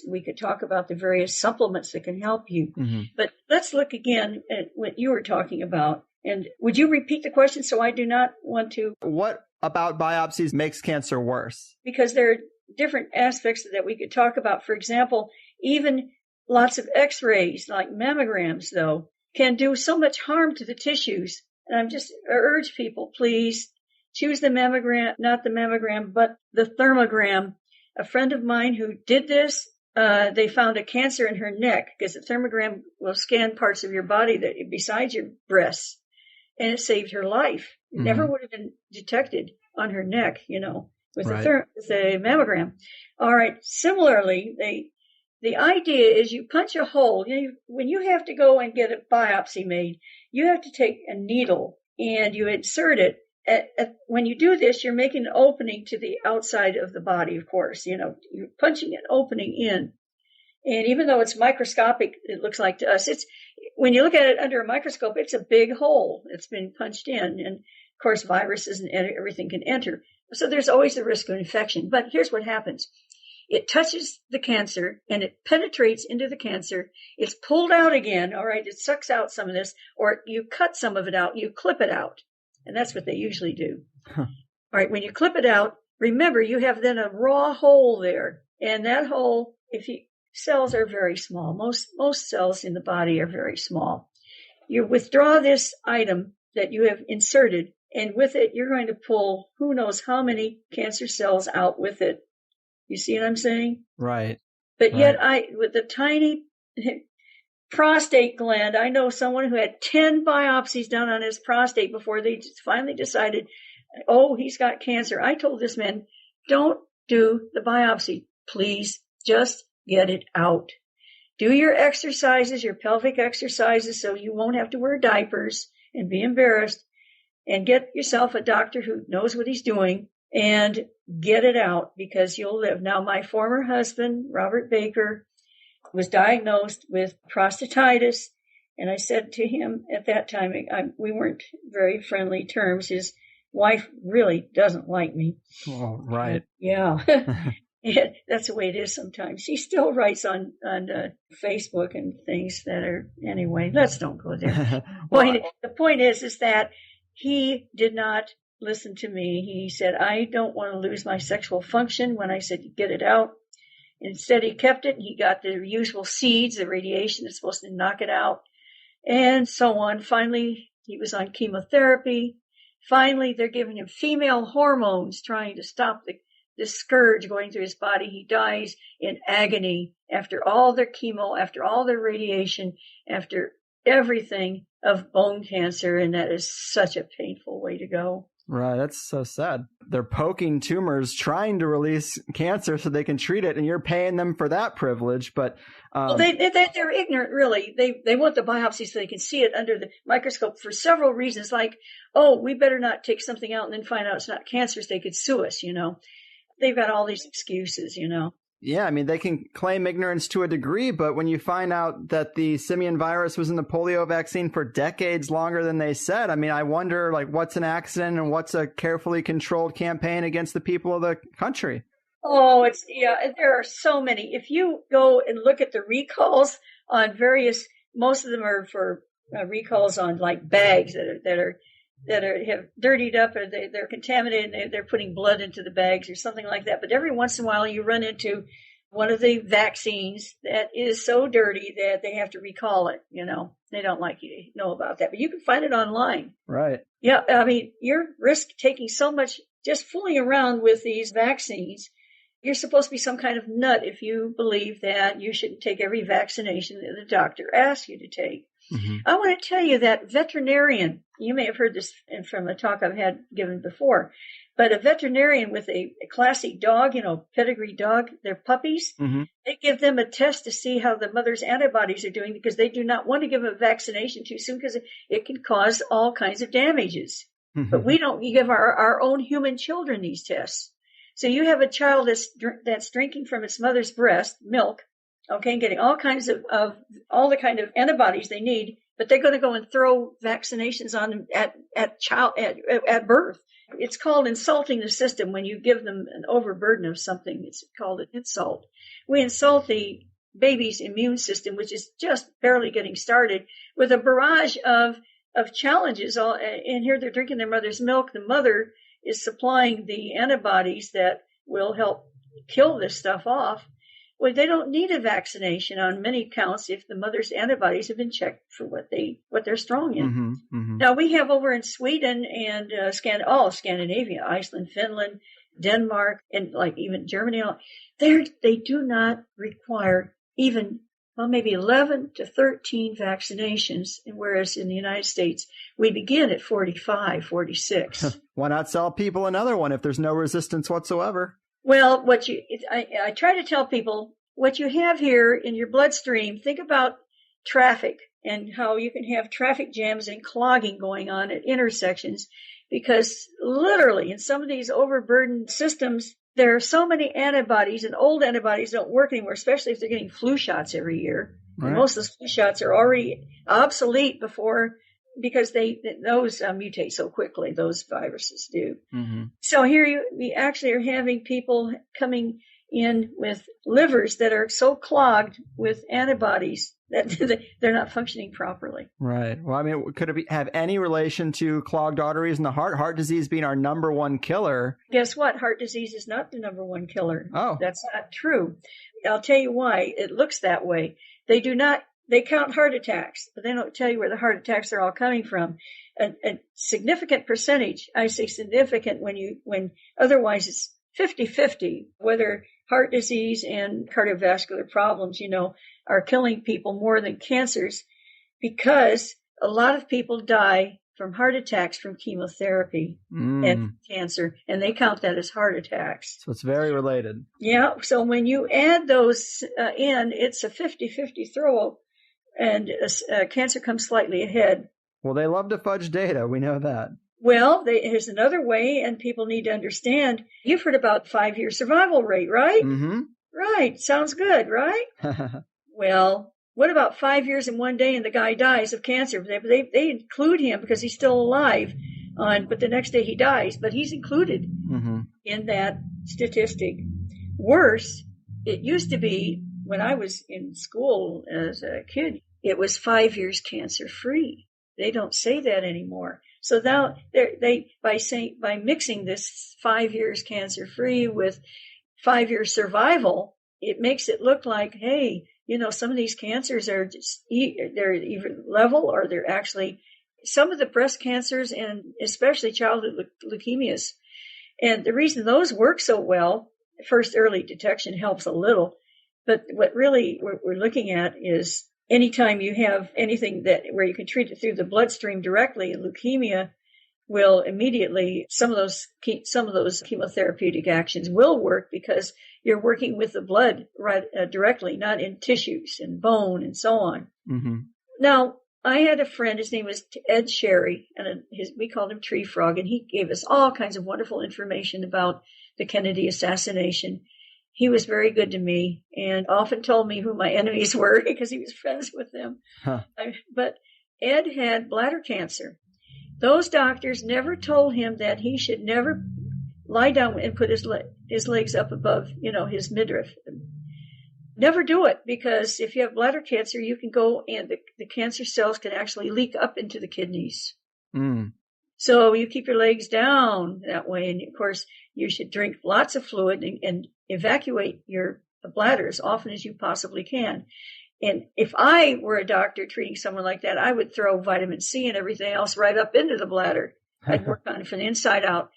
we could talk about the various supplements that can help you. Mm-hmm. But let's look again at what you were talking about. And would you repeat the question so I do not want to? What about biopsies makes cancer worse? Because there are different aspects that we could talk about. For example, even lots of x-rays, like mammograms, though, can do so much harm to the tissues. And I'm just urge people, please choose the mammogram, not the mammogram, but the thermogram. A friend of mine who did this, they found a cancer in her neck because the thermogram will scan parts of your body that besides your breasts, and it saved her life. It never would have been detected on her neck, with the mammogram. All right. Similarly, the idea is you punch a hole. When you have to go and get a biopsy made, you have to take a needle and you insert it. When you do this, you're making an opening to the outside of the body, of course. You're punching an opening in. And even though it's microscopic, it looks like to us, when you look at it under a microscope, it's a big hole that's been punched in. And of course, viruses and everything can enter. So there's always the risk of infection. But here's what happens. It touches the cancer and it penetrates into the cancer. It's pulled out again. All right. It sucks out some of this, or you cut some of it out, you clip it out. And that's what they usually do. Huh. All right. When you clip it out, remember you have then a raw hole there. And that hole, cells are very small. Most cells in the body are very small. You withdraw this item that you have inserted, and with it, you're going to pull who knows how many cancer cells out with it. You see what I'm saying? Right. But yet with the tiny prostate gland, I know someone who had 10 biopsies done on his prostate before they finally decided, he's got cancer. I told this man, don't do the biopsy. Please just get it out. Do your exercises, your pelvic exercises, so you won't have to wear diapers and be embarrassed, and get yourself a doctor who knows what he's doing and get it out, because you'll live. Now, my former husband, Robert Baker, was diagnosed with prostatitis, and I said to him at that time, we weren't very friendly terms. His wife really doesn't like me. Oh, right. Yeah. That's the way it is sometimes. He still writes on Facebook and things that are, anyway, let's don't go there. The point is that he did not listen to me. He said, I don't want to lose my sexual function when I said, get it out. Instead, he kept it. He got the usual seeds, the radiation that's supposed to knock it out, and so on. Finally, he was on chemotherapy. Finally, they're giving him female hormones, trying to stop this scourge going through his body. He dies in agony after all their chemo, after all their radiation, after everything of bone cancer, and that is such a painful way to go. Right, that's so sad. They're poking tumors, trying to release cancer so they can treat it, and you're paying them for that privilege. But they're ignorant, really. They want the biopsy so they can see it under the microscope for several reasons, like, we better not take something out and then find out it's not cancer so they could sue us, They've got all these excuses, Yeah, I mean, they can claim ignorance to a degree, but when you find out that the simian virus was in the polio vaccine for decades longer than they said, I mean, I wonder, what's an accident and what's a carefully controlled campaign against the people of the country? Oh, there are so many. If you go and look at the recalls on most of them are for recalls on bags that are that have dirtied up, or they're contaminated, and they're putting blood into the bags or something like that. But every once in a while you run into one of the vaccines that is so dirty that they have to recall it. They don't like you to know about that, but you can find it online. Right. Yeah. I mean, you're risk taking so much just fooling around with these vaccines. You're supposed to be some kind of nut if you believe that you shouldn't take every vaccination that the doctor asks you to take. Mm-hmm. I want to tell you that veterinarian, you may have heard this from a talk I've had given before, but a veterinarian with a classy dog, pedigree dog, their puppies, mm-hmm. they give them a test to see how the mother's antibodies are doing, because they do not want to give them a vaccination too soon, because it can cause all kinds of damages. Mm-hmm. But we don't give our own human children these tests. So you have a child that's drinking from its mother's breast milk, okay, getting all kinds of all the kind of antibodies they need, but they're going to go and throw vaccinations on them at birth. It's called insulting the system when you give them an overburden of something. It's called an insult. We insult the baby's immune system, which is just barely getting started, with a barrage of challenges. And here they're drinking their mother's milk. The mother is supplying the antibodies that will help kill this stuff off. Well, they don't need a vaccination on many counts if the mother's antibodies have been checked for what they're strong in. Mm-hmm, mm-hmm. Now, we have over in Sweden and Scandinavia, Iceland, Finland, Denmark, and even Germany, they do not require even maybe 11 to 13 vaccinations, whereas in the United States, we begin at 45, 46. Why not sell people another one if there's no resistance whatsoever? Well, I try to tell people, what you have here in your bloodstream, think about traffic and how you can have traffic jams and clogging going on at intersections, because literally in some of these overburdened systems, there are so many antibodies, and old antibodies don't work anymore, especially if they're getting flu shots every year. Right. And most of the flu shots are already obsolete because those mutate so quickly, those viruses do. Mm-hmm. So here we actually are having people coming in with livers that are so clogged with antibodies that they're not functioning properly. Right. Well, I mean, could it have any relation to clogged arteries in the heart? Heart disease being our number one killer. Guess what? Heart disease is not the number one killer. Oh. That's not true. I'll tell you why it looks that way. They count heart attacks, but they don't tell you where the heart attacks are all coming from. A significant percentage, I say significant when otherwise it's 50-50, whether heart disease and cardiovascular problems, are killing people more than cancers, because a lot of people die from heart attacks from chemotherapy and cancer, and they count that as heart attacks. So it's very related. Yeah. So when you add those in, it's a 50-50 throw, and cancer comes slightly ahead. Well, they love to fudge data. We know that. Well, here's another way, and people need to understand. You've heard about 5-year survival rate, right? Mm-hmm. Right. Sounds good, right? Well, what about 5 years and 1 day and the guy dies of cancer? They include him because he's still alive, but the next day he dies. But he's included in that statistic. Worse, it used to be when I was in school as a kid, it was 5 years cancer-free. They don't say that anymore. So now by mixing this 5 years cancer-free with 5 year survival, it makes it look like, hey, some of these cancers are they're either level, or they're actually some of the breast cancers, and especially childhood leukemias. And the reason those work so well, first, early detection helps a little, but what really we're looking at is anytime you have anything where you can treat it through the bloodstream directly, leukemia will immediately, some of those chemotherapeutic actions will work because you're working with the blood directly, not in tissues and bone and so on. Mm-hmm. Now, I had a friend, his name was Ed Sherry, and we called him Tree Frog, and he gave us all kinds of wonderful information about the Kennedy assassination. He was very good to me and often told me who my enemies were because he was friends with them. Huh. But Ed had bladder cancer. Those doctors never told him that he should never lie down and put his legs up above, his midriff. Never do it, because if you have bladder cancer, you can go and the cancer cells can actually leak up into the kidneys. Mm. So you keep your legs down that way. And of course, you should drink lots of fluid and evacuate your bladder as often as you possibly can. And if I were a doctor treating someone like that, I would throw vitamin C and everything else right up into the bladder. I'd work on it from the inside out.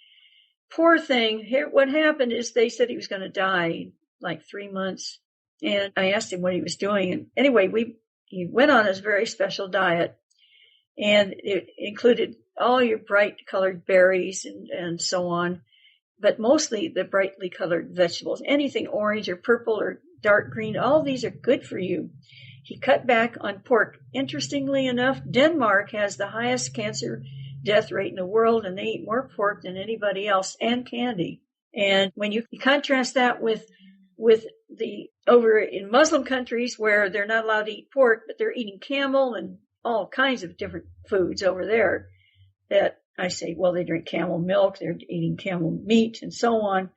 Poor thing. Here, what happened is they said he was going to die in like 3 months. And I asked him what he was doing. And anyway, he went on this very special diet. And it included all your bright colored berries and so on, but mostly the brightly colored vegetables. Anything orange or purple or dark green, all these are good for you. He cut back on pork. Interestingly enough, Denmark has the highest cancer death rate in the world, and they eat more pork than anybody else, and candy. And when you contrast that with the over in Muslim countries where they're not allowed to eat pork, but they're eating camel and all kinds of different foods over there, that I say, well, they drink camel milk, they're eating camel meat and so on,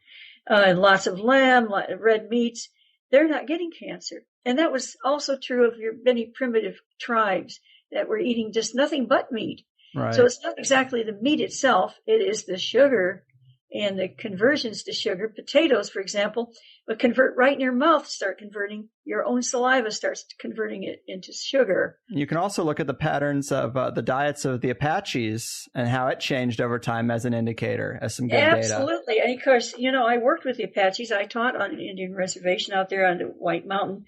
and lots of lamb, red meats. They're not getting cancer. And that was also true of your many primitive tribes that were eating just nothing but meat. Right. So it's not exactly the meat itself. It is the sugar and the conversions to sugar. Potatoes, for example, would convert right in your mouth, start converting. Your own saliva starts converting it into sugar. You can also look at the patterns of the diets of the Apaches and how it changed over time as an indicator, as some good data. Absolutely. And of course, I worked with the Apaches. I taught on an Indian reservation out there on the White Mountain.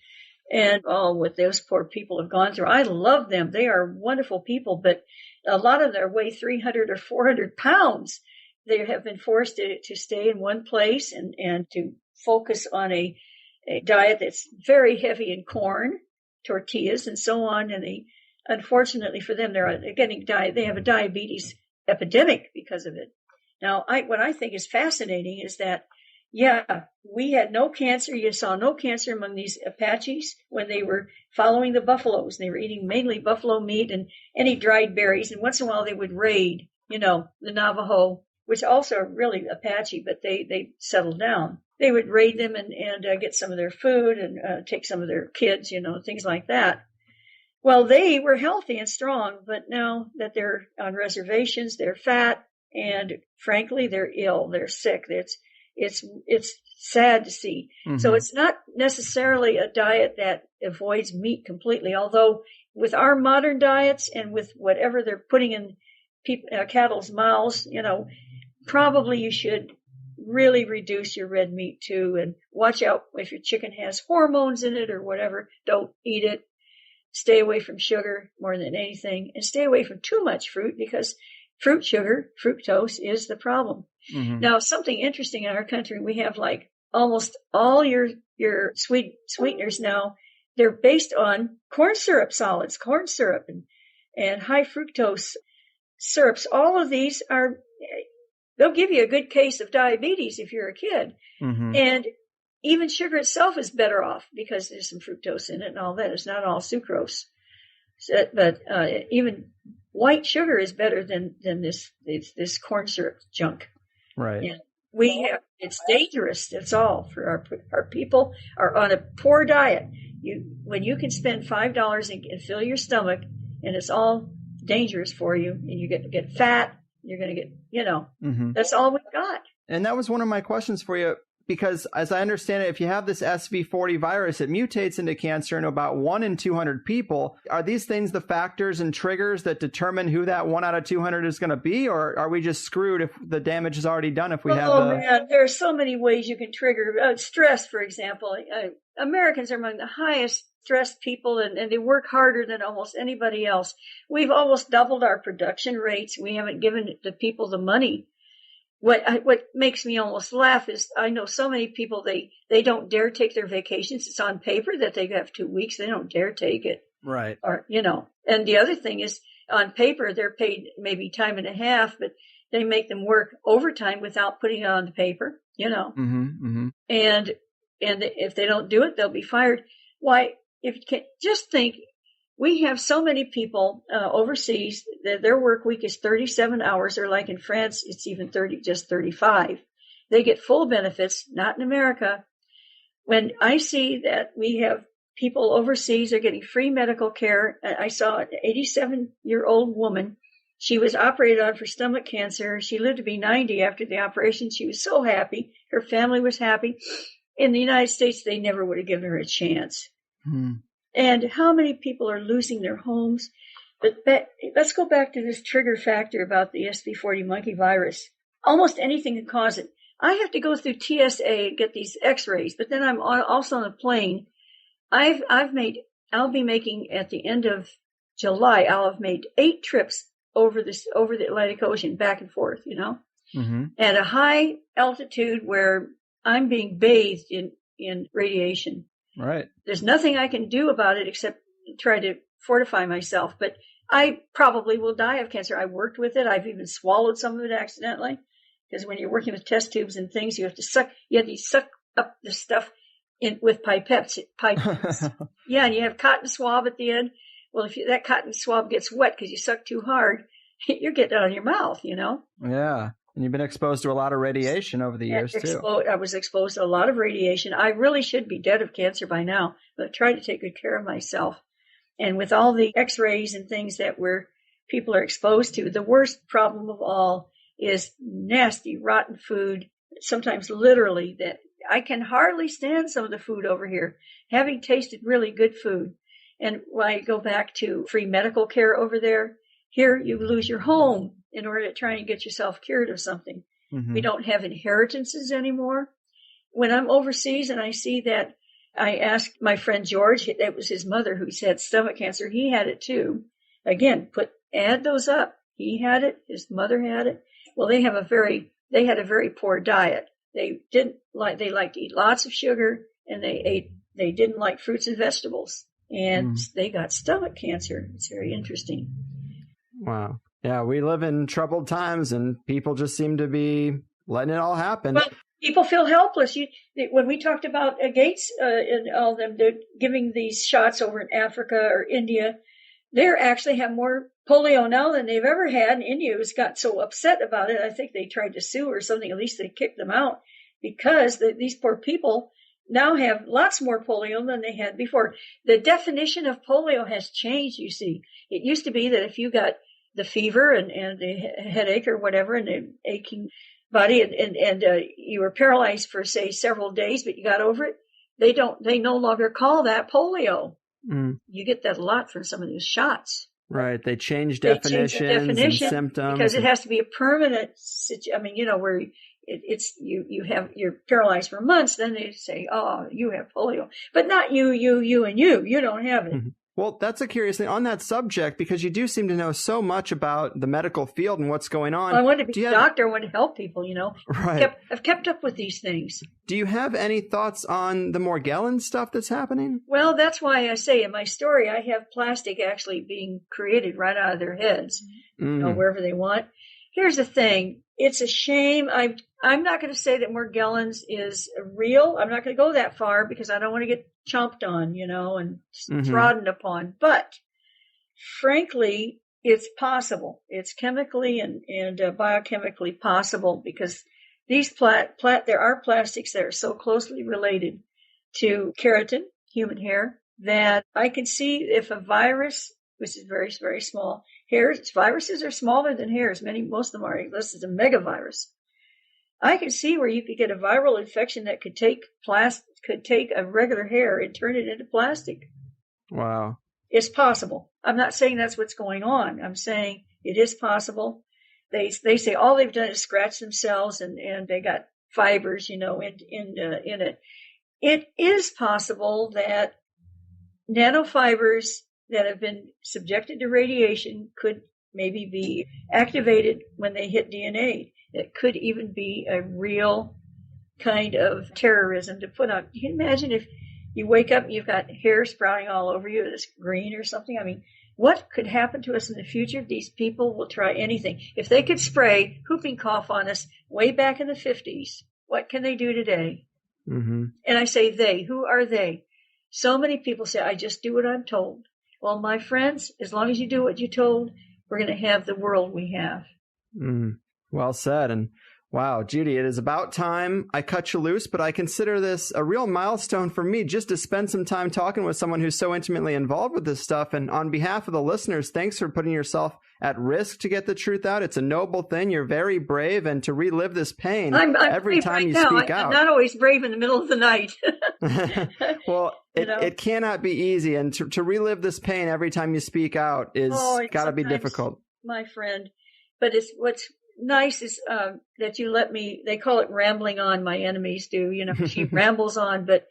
And what those poor people have gone through. I love them. They are wonderful people, but a lot of them weigh 300 or 400 pounds. They have been forced to stay in one place and to focus on a diet that's very heavy in corn, tortillas, and so on. And unfortunately for them, they have a diabetes epidemic because of it. Now, what I think is fascinating is that, we had no cancer. You saw no cancer among these Apaches when they were following the buffaloes. They were eating mainly buffalo meat and any dried berries. And once in a while they would raid, the Navajo, which also are really Apache, but they settled down. They would raid them and get some of their food and take some of their kids, things like that. Well, they were healthy and strong, but now that they're on reservations, they're fat, and frankly, they're ill. They're sick. It's sad to see. Mm-hmm. So it's not necessarily a diet that avoids meat completely, although with our modern diets and with whatever they're putting in cattle's mouths, probably you should really reduce your red meat too, and watch out if your chicken has hormones in it or whatever. Don't eat it. Stay away from sugar more than anything, and stay away from too much fruit, because fruit sugar, fructose, is the problem. Mm-hmm. Now, something interesting in our country, we have like almost all your sweeteners now, they're based on corn syrup solids, corn syrup and high fructose syrups. All of these they'll give you a good case of diabetes if you're a kid. Mm-hmm. And even sugar itself is better off because there's some fructose in it and all that. It's not all sucrose. But even white sugar is better than this corn syrup junk. Right. And it's dangerous. That's all for our people are on a poor diet. When you can spend $5 and fill your stomach, and it's all dangerous for you, and you get fat, you're going to get, mm-hmm. That's all we've got. And that was one of my questions for you, because as I understand it, if you have this SV40 virus, it mutates into cancer in about 1 in 200 people. Are these things the factors and triggers that determine who that 1 out of 200 is going to be? Or are we just screwed if the damage is already done if we have man, there are so many ways you can trigger. Stress, for example. Americans are among the highest stressed people, and they work harder than almost anybody else. We've almost doubled our production rates. We haven't given the people the money. What makes me almost laugh is I know so many people, they don't dare take their vacations. It's on paper that they have 2 weeks. They don't dare take it. Right. Or, and the other thing is on paper, they're paid maybe time and a half, but they make them work overtime without putting it on the paper, Mm-hmm, mm-hmm. And if they don't do it, they'll be fired. Why, if you can just think, we have so many people overseas that their work week is 37 hours, or like in France, it's even 35. They get full benefits, not in America. When I see that we have people overseas are getting free medical care, I saw an 87-year-old woman. She was operated on for stomach cancer. She lived to be 90 after the operation. She was so happy. Her family was happy. In the United States, they never would have given her a chance. And how many people are losing their homes? But let's go back to this trigger factor about the SV40 monkey virus. Almost anything can cause it. I have to go through TSA and get these x-rays, but then I'm also on a plane. I'll be making at the end of July, I'll have made 8 trips over the Atlantic Ocean, back and forth, at a high altitude where I'm being bathed in radiation. Right. There's nothing I can do about it except try to fortify myself, but I probably will die of cancer. I worked with it. I've even swallowed some of it accidentally, because when you're working with test tubes and things, you have to suck up the stuff with pipettes. Yeah, and you have cotton swab at the end. Well, if that cotton swab gets wet because you suck too hard, you're getting it out of your mouth, Yeah. And you've been exposed to a lot of radiation over the years, too. I was exposed to a lot of radiation. I really should be dead of cancer by now, but I've tried to take good care of myself. And with all the x-rays and things that people are exposed to, the worst problem of all is nasty, rotten food, sometimes literally, that I can hardly stand some of the food over here, having tasted really good food. And when I go back to free medical care over there, here you lose your home in order to try and get yourself cured of something. We don't have inheritances anymore. When I'm overseas and I see that, I asked my friend George, that was his mother who had stomach cancer. He had it too. Again, add those up. He had it. His mother had it. Well, they had a very poor diet. They liked to eat lots of sugar, and they didn't like fruits and vegetables, and they got stomach cancer. It's very interesting. Wow. Yeah, we live in troubled times, and people just seem to be letting it all happen. Well, people feel helpless. When we talked about Gates and all of them, they're giving these shots over in Africa or India. They actually have more polio now than they've ever had. And India got so upset about it. I think they tried to sue or something. At least they kicked them out, because these poor people now have lots more polio than they had before. The definition of polio has changed, you see. It used to be that if you got the fever and a headache or whatever and an aching body and you were paralyzed for, say, several days, but you got over it, they no longer call that polio. You get that a lot from some of those shots. Right. They change definitions and symptoms. Because it has to be a permanent situation. Where you're paralyzed for months, then they say, oh, you have polio. But not you, and you. You don't have it. Well, that's a curious thing on that subject, because you do seem to know so much about the medical field and what's going on. Well, I wanted to be a doctor. I wanted to help people, Right. I've kept up with these things. Do you have any thoughts on the Morgellons stuff that's happening? Well, that's why I say in my story, I have plastic actually being created right out of their heads, wherever they want. Here's the thing. It's a shame. I'm not going to say that Morgellons is real. I'm not going to go that far because I don't want to get chomped on, and trodden upon. But frankly, it's possible. It's chemically and biochemically possible, because these there are plastics that are so closely related to keratin, human hair, that I can see if a virus, which is very, very small, viruses are smaller than hairs. Most of them are. This is a megavirus. I can see where you could get a viral infection that could take a regular hair and turn it into plastic. Wow. It's possible. I'm not saying that's what's going on. I'm saying it is possible. They say all they've done is scratch themselves and they got fibers, in it. It is possible that nanofibers that have been subjected to radiation could maybe be activated when they hit DNA. It could even be a real kind of terrorism to put on. You can imagine if you wake up and you've got hair sprouting all over you, it's green or something. I mean, what could happen to us in the future? These people will try anything. If they could spray whooping cough on us way back in the 50s, what can they do today? And I say they. Who are they? So many people say, I just do what I'm told. Well, my friends, as long as you do what you're told, we're going to have the world we have. Well said. And Wow, Judy, it is about time I cut you loose, but I consider this a real milestone for me just to spend some time talking with someone who's so intimately involved with this stuff. And on behalf of the listeners, thanks for putting yourself at risk to get the truth out. It's a noble thing. You're very brave, and to relive this pain every time you speak out. I'm not always brave in the middle of the night. Well, it cannot be easy, and to relive this pain every time you speak out is got to be difficult. My friend, but what's nice is that you let me, they call it rambling on, my enemies do, she rambles on, but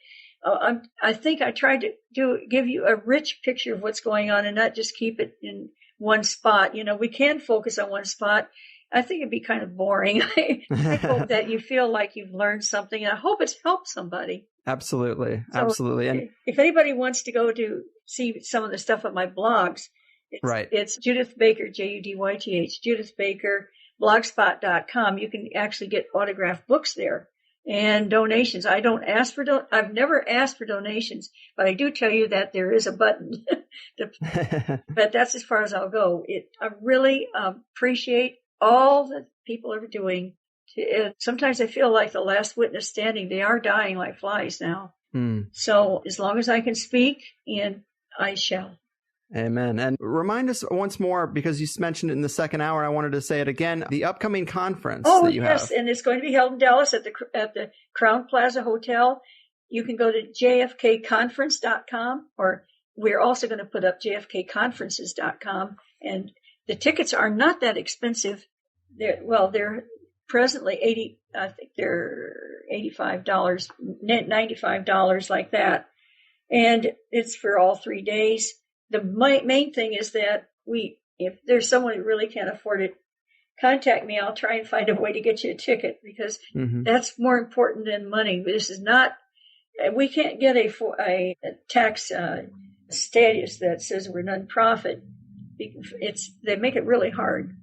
I think I tried to give you a rich picture of what's going on and not just keep it in one spot. We can focus on one spot. I think it'd be kind of boring. I hope that you feel like you've learned something, and I hope it's helped somebody. Absolutely. So Absolutely. And if anybody wants to go to see some of the stuff on my blogs, it's Judyth Baker, Judyth, Judyth Baker, blogspot.com. You can actually get autographed books there and donations. I've never asked for donations, but I do tell you that there is a button. But that's as far as I'll go. I really appreciate all that people are doing. Sometimes I feel like the last witness standing. They are dying like flies now. So as long as I can speak, and I shall. Amen. And remind us once more, because you mentioned it in the second hour, I wanted to say it again, the upcoming conference that you have. Oh, yes, and it's going to be held in Dallas at the Crown Plaza Hotel. You can go to jfkconference.com, or we're also going to put up jfkconferences.com, and the tickets are not that expensive. They're presently they're $85, $95, like that. And it's for all 3 days. The main thing is that if there's someone who really can't afford it, contact me. I'll try and find a way to get you a ticket, because that's more important than money. This is not, we can't get a tax status that says we're nonprofit. They make it really hard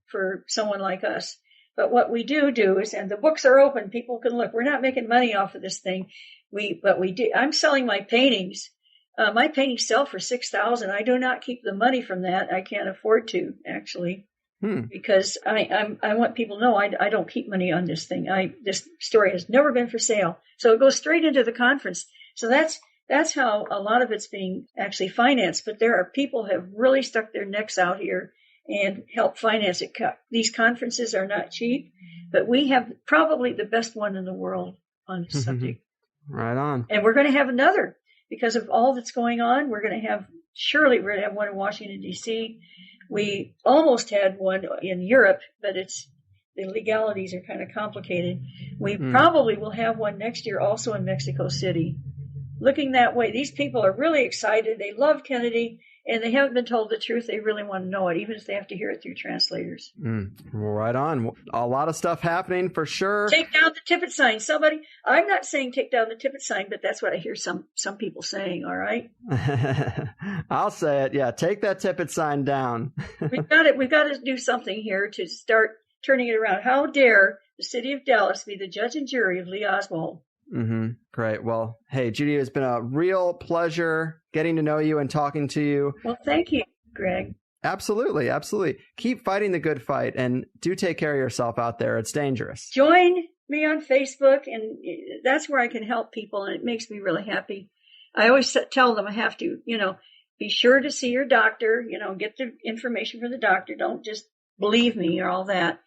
for someone like us. But what we do is, and the books are open, people can look. We're not making money off of this thing. But we do. I'm selling my paintings. My paintings sell for $6,000. I do not keep the money from that. I can't afford to, actually, because I want people to know I don't keep money on this thing. This story has never been for sale, so it goes straight into the conference. So that's how a lot of it's being actually financed. But there are people who have really stuck their necks out here and helped finance it. These conferences are not cheap, but we have probably the best one in the world on this subject. Right on. And we're going to have another. Because of all that's going on, we're going to have one in Washington, D.C. We almost had one in Europe, but the legalities are kind of complicated. We probably will have one next year also in Mexico City. Looking that way, these people are really excited. They love Kennedy, and they haven't been told the truth. They really want to know it, even if they have to hear it through translators. Right on. A lot of stuff happening for sure. Take down the tippet sign. I'm not saying take down the tippet sign, but that's what I hear some people saying, all right? I'll say it. Yeah, take that tippet sign down. We've got to do something here to start turning it around. How dare the city of Dallas be the judge and jury of Lee Oswald? Great. Well, hey, Judy, it's been a real pleasure getting to know you and talking to you. Well, thank you, Greg. Absolutely. Absolutely. Keep fighting the good fight, and do take care of yourself out there. It's dangerous. Join me on Facebook, and that's where I can help people, and it makes me really happy. I always tell them I have to, be sure to see your doctor, get the information from the doctor. Don't just believe me or all that.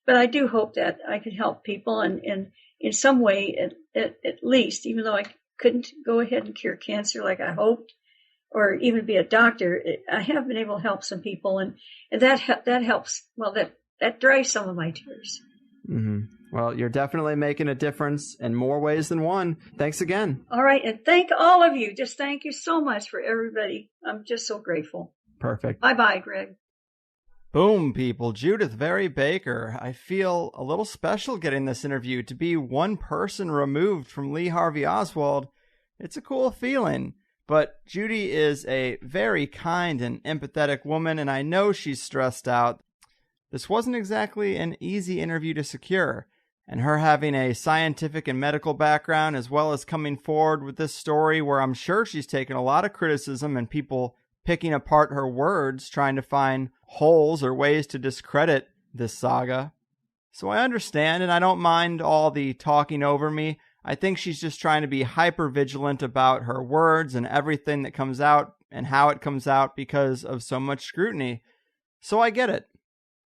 But I do hope that I can help people, and in some way, at least, even though I couldn't go ahead and cure cancer like I hoped, or even be a doctor, I have been able to help some people, and that helps. Well, that dries some of my tears. Well, you're definitely making a difference in more ways than one. Thanks again. All right, and thank all of you. Just thank you so much for everybody. I'm just so grateful. Perfect. Bye-bye, Greg. Boom, people. Judyth Vary Baker. I feel a little special getting this interview. To be one person removed from Lee Harvey Oswald, it's a cool feeling. But Judy is a very kind and empathetic woman, and I know she's stressed out. This wasn't exactly an easy interview to secure, and her having a scientific and medical background, as well as coming forward with this story where I'm sure she's taken a lot of criticism and people picking apart her words, trying to find holes or ways to discredit this saga. So I understand, and I don't mind all the talking over me. I think she's just trying to be hyper vigilant about her words and everything that comes out and how it comes out because of so much scrutiny. So I get it.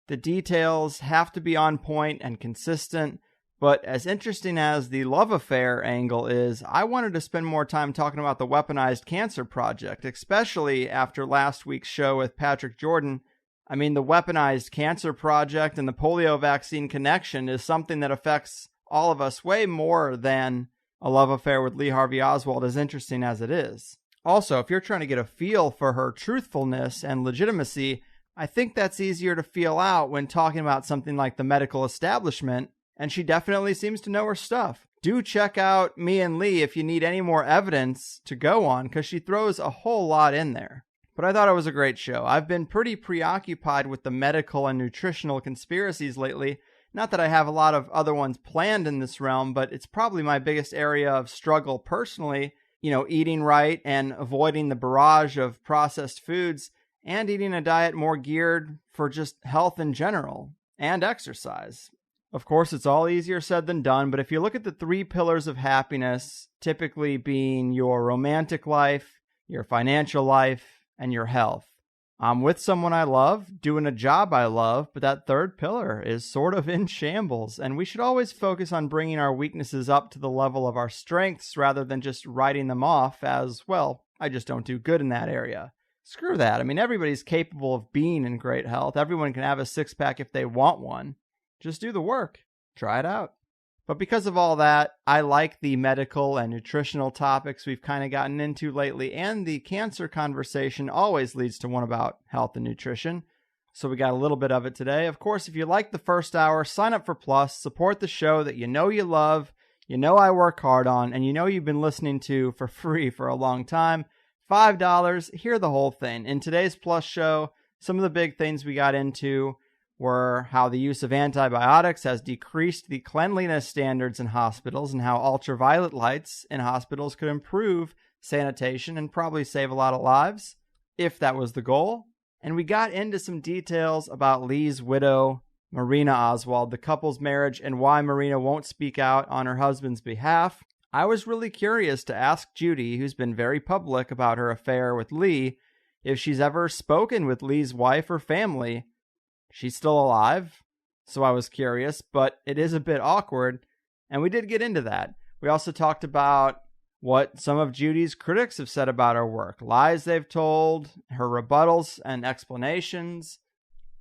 The details have to be on point and consistent, but as interesting as the love affair angle is, I wanted to spend more time talking about the Weaponized Cancer Project, especially after last week's show with Patrick Jordan. I mean, the Weaponized Cancer Project and the polio vaccine connection is something that affects all of us way more than a love affair with Lee Harvey Oswald, as interesting as it is. Also, if you're trying to get a feel for her truthfulness and legitimacy, I think that's easier to feel out when talking about something like the medical establishment, and she definitely seems to know her stuff. Do check out Me and Lee if you need any more evidence to go on, because she throws a whole lot in there. But I thought it was a great show. I've been pretty preoccupied with the medical and nutritional conspiracies lately. Not that I have a lot of other ones planned in this realm, but it's probably my biggest area of struggle personally. Eating right and avoiding the barrage of processed foods and eating a diet more geared for just health in general and exercise. Of course, it's all easier said than done, but if you look at the 3 pillars of happiness, typically being your romantic life, your financial life, and your health. I'm with someone I love, doing a job I love, but that 3rd pillar is sort of in shambles, and we should always focus on bringing our weaknesses up to the level of our strengths rather than just writing them off as, well, I just don't do good in that area. Screw that. I mean, everybody's capable of being in great health. Everyone can have a 6-pack if they want one. Just do the work. Try it out. But because of all that, I like the medical and nutritional topics we've kind of gotten into lately, and the cancer conversation always leads to one about health and nutrition. So we got a little bit of it today. Of course, if you like the first hour, sign up for Plus, support the show that you love, I work hard on, and you've been listening to for free for a long time. $5, hear the whole thing. In today's Plus show, some of the big things we got into were how the use of antibiotics has decreased the cleanliness standards in hospitals and how ultraviolet lights in hospitals could improve sanitation and probably save a lot of lives, if that was the goal. And we got into some details about Lee's widow, Marina Oswald, the couple's marriage, and why Marina won't speak out on her husband's behalf. I was really curious to ask Judy, who's been very public about her affair with Lee, if she's ever spoken with Lee's wife or family. She's still alive, so I was curious, but it is a bit awkward, and we did get into that. We also talked about what some of Judy's critics have said about her work, lies they've told, her rebuttals and explanations,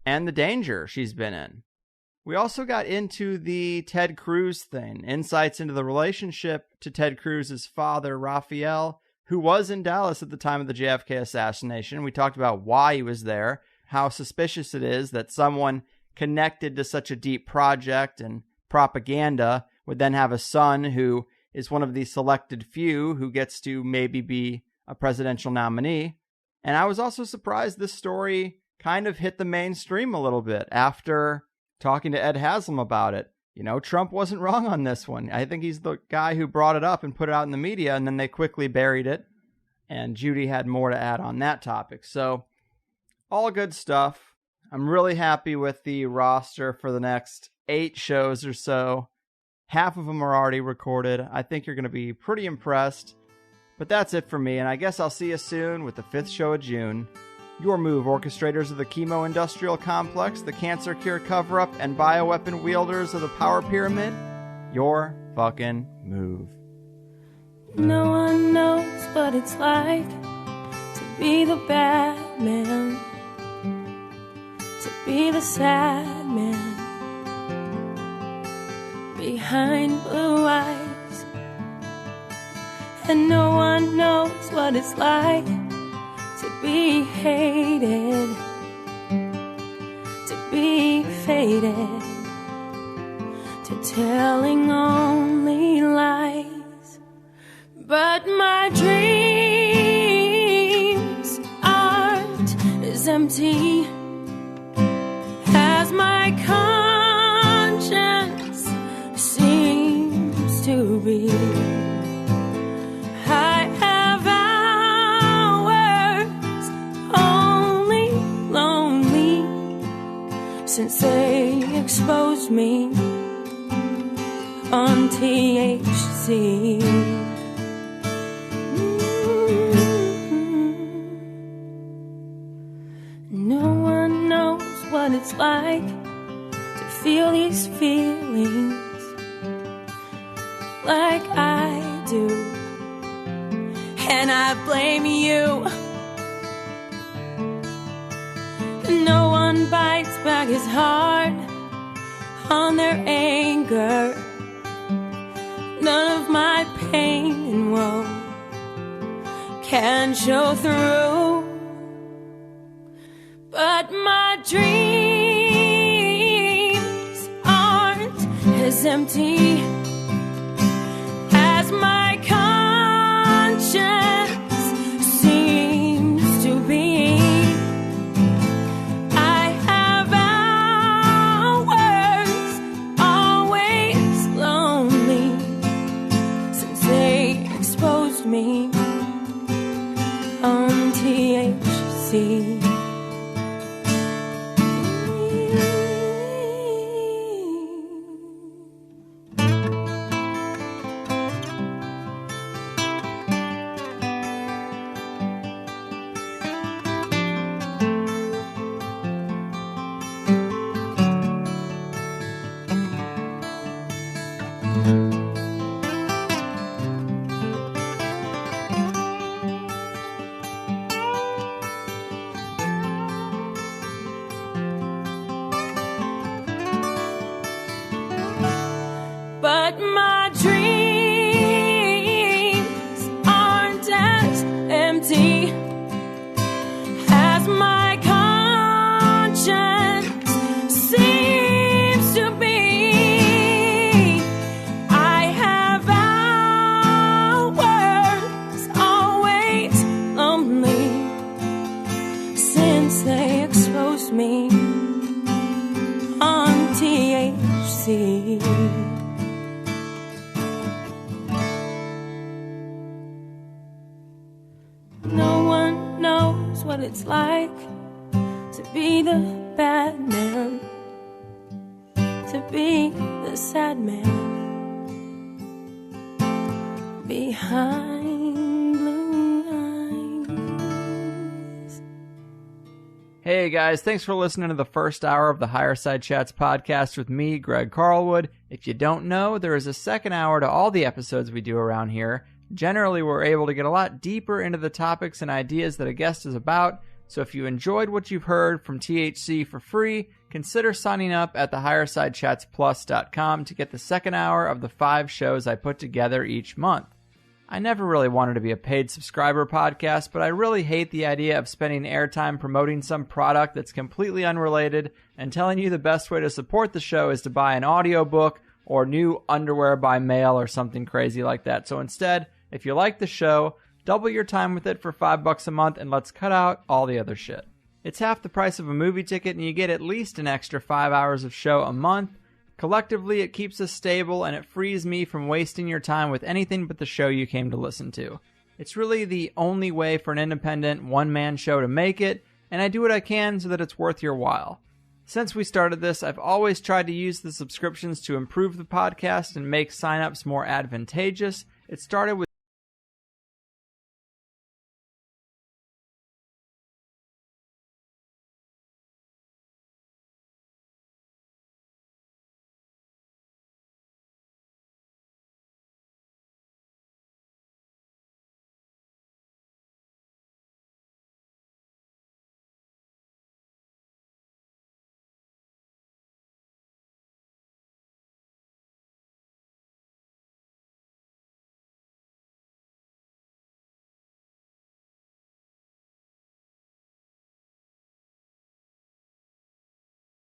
and the danger she's been in. We also got into the Ted Cruz thing, insights into the relationship to Ted Cruz's father, Raphael, who was in Dallas at the time of the JFK assassination. We talked about why he was there, how suspicious it is that someone connected to such a deep project and propaganda would then have a son who is one of the selected few who gets to maybe be a presidential nominee. And I was also surprised this story kind of hit the mainstream a little bit after talking to Ed Haslam about it. Trump wasn't wrong on this one. I think he's the guy who brought it up and put it out in the media, and then they quickly buried it. And Judy had more to add on that topic. So, all good stuff. I'm really happy with the roster for the next 8 shows or so. Half of them are already recorded. I think you're going to be pretty impressed. But that's it for me, and I guess I'll see you soon with the 5th show of June. Your move, orchestrators of the chemo-industrial complex, the cancer cure cover-up, and bioweapon wielders of the power pyramid. Your fucking move. No one knows what it's like to be the bad man, to be the sad man behind blue eyes. And no one knows what it's like to be hated, to be faded, to telling only lies. But my dreams aren't as empty as my conscience seems to be. I have hours only lonely, since they exposed me on THC. No one knows what it's like to feel these feelings like I do, and I blame you. No one bites back as hard on their anger. None of my pain and woe can show through, but my dreams aren't as empty as my conscience seems to be. I have hours always lonely since they exposed me on THC. But my dreams aren't as empty as my conscience seems to be. I have hours always lonely since they exposed me on THC. No one knows what it's like to be the bad man, to be the sad man behind blue eyes. Hey guys, thanks for listening to the first hour of the Higherside Chats podcast with me, Greg Carlwood. If you don't know, there is a second hour to all the episodes we do around here. Generally, we're able to get a lot deeper into the topics and ideas that a guest is about, so if you enjoyed what you've heard from THC for free, consider signing up at thehighersidechatsplus.com to get the second hour of the 5 shows I put together each month. I never really wanted to be a paid subscriber podcast, but I really hate the idea of spending airtime promoting some product that's completely unrelated and telling you the best way to support the show is to buy an audiobook or new underwear by mail or something crazy like that. So instead, if you like the show, double your time with it for $5 a month and let's cut out all the other shit. It's half the price of a movie ticket and you get at least an extra 5 hours of show a month. Collectively, it keeps us stable and it frees me from wasting your time with anything but the show you came to listen to. It's really the only way for an independent one-man show to make it, and I do what I can so that it's worth your while. Since we started this, I've always tried to use the subscriptions to improve the podcast and make signups more advantageous. It started with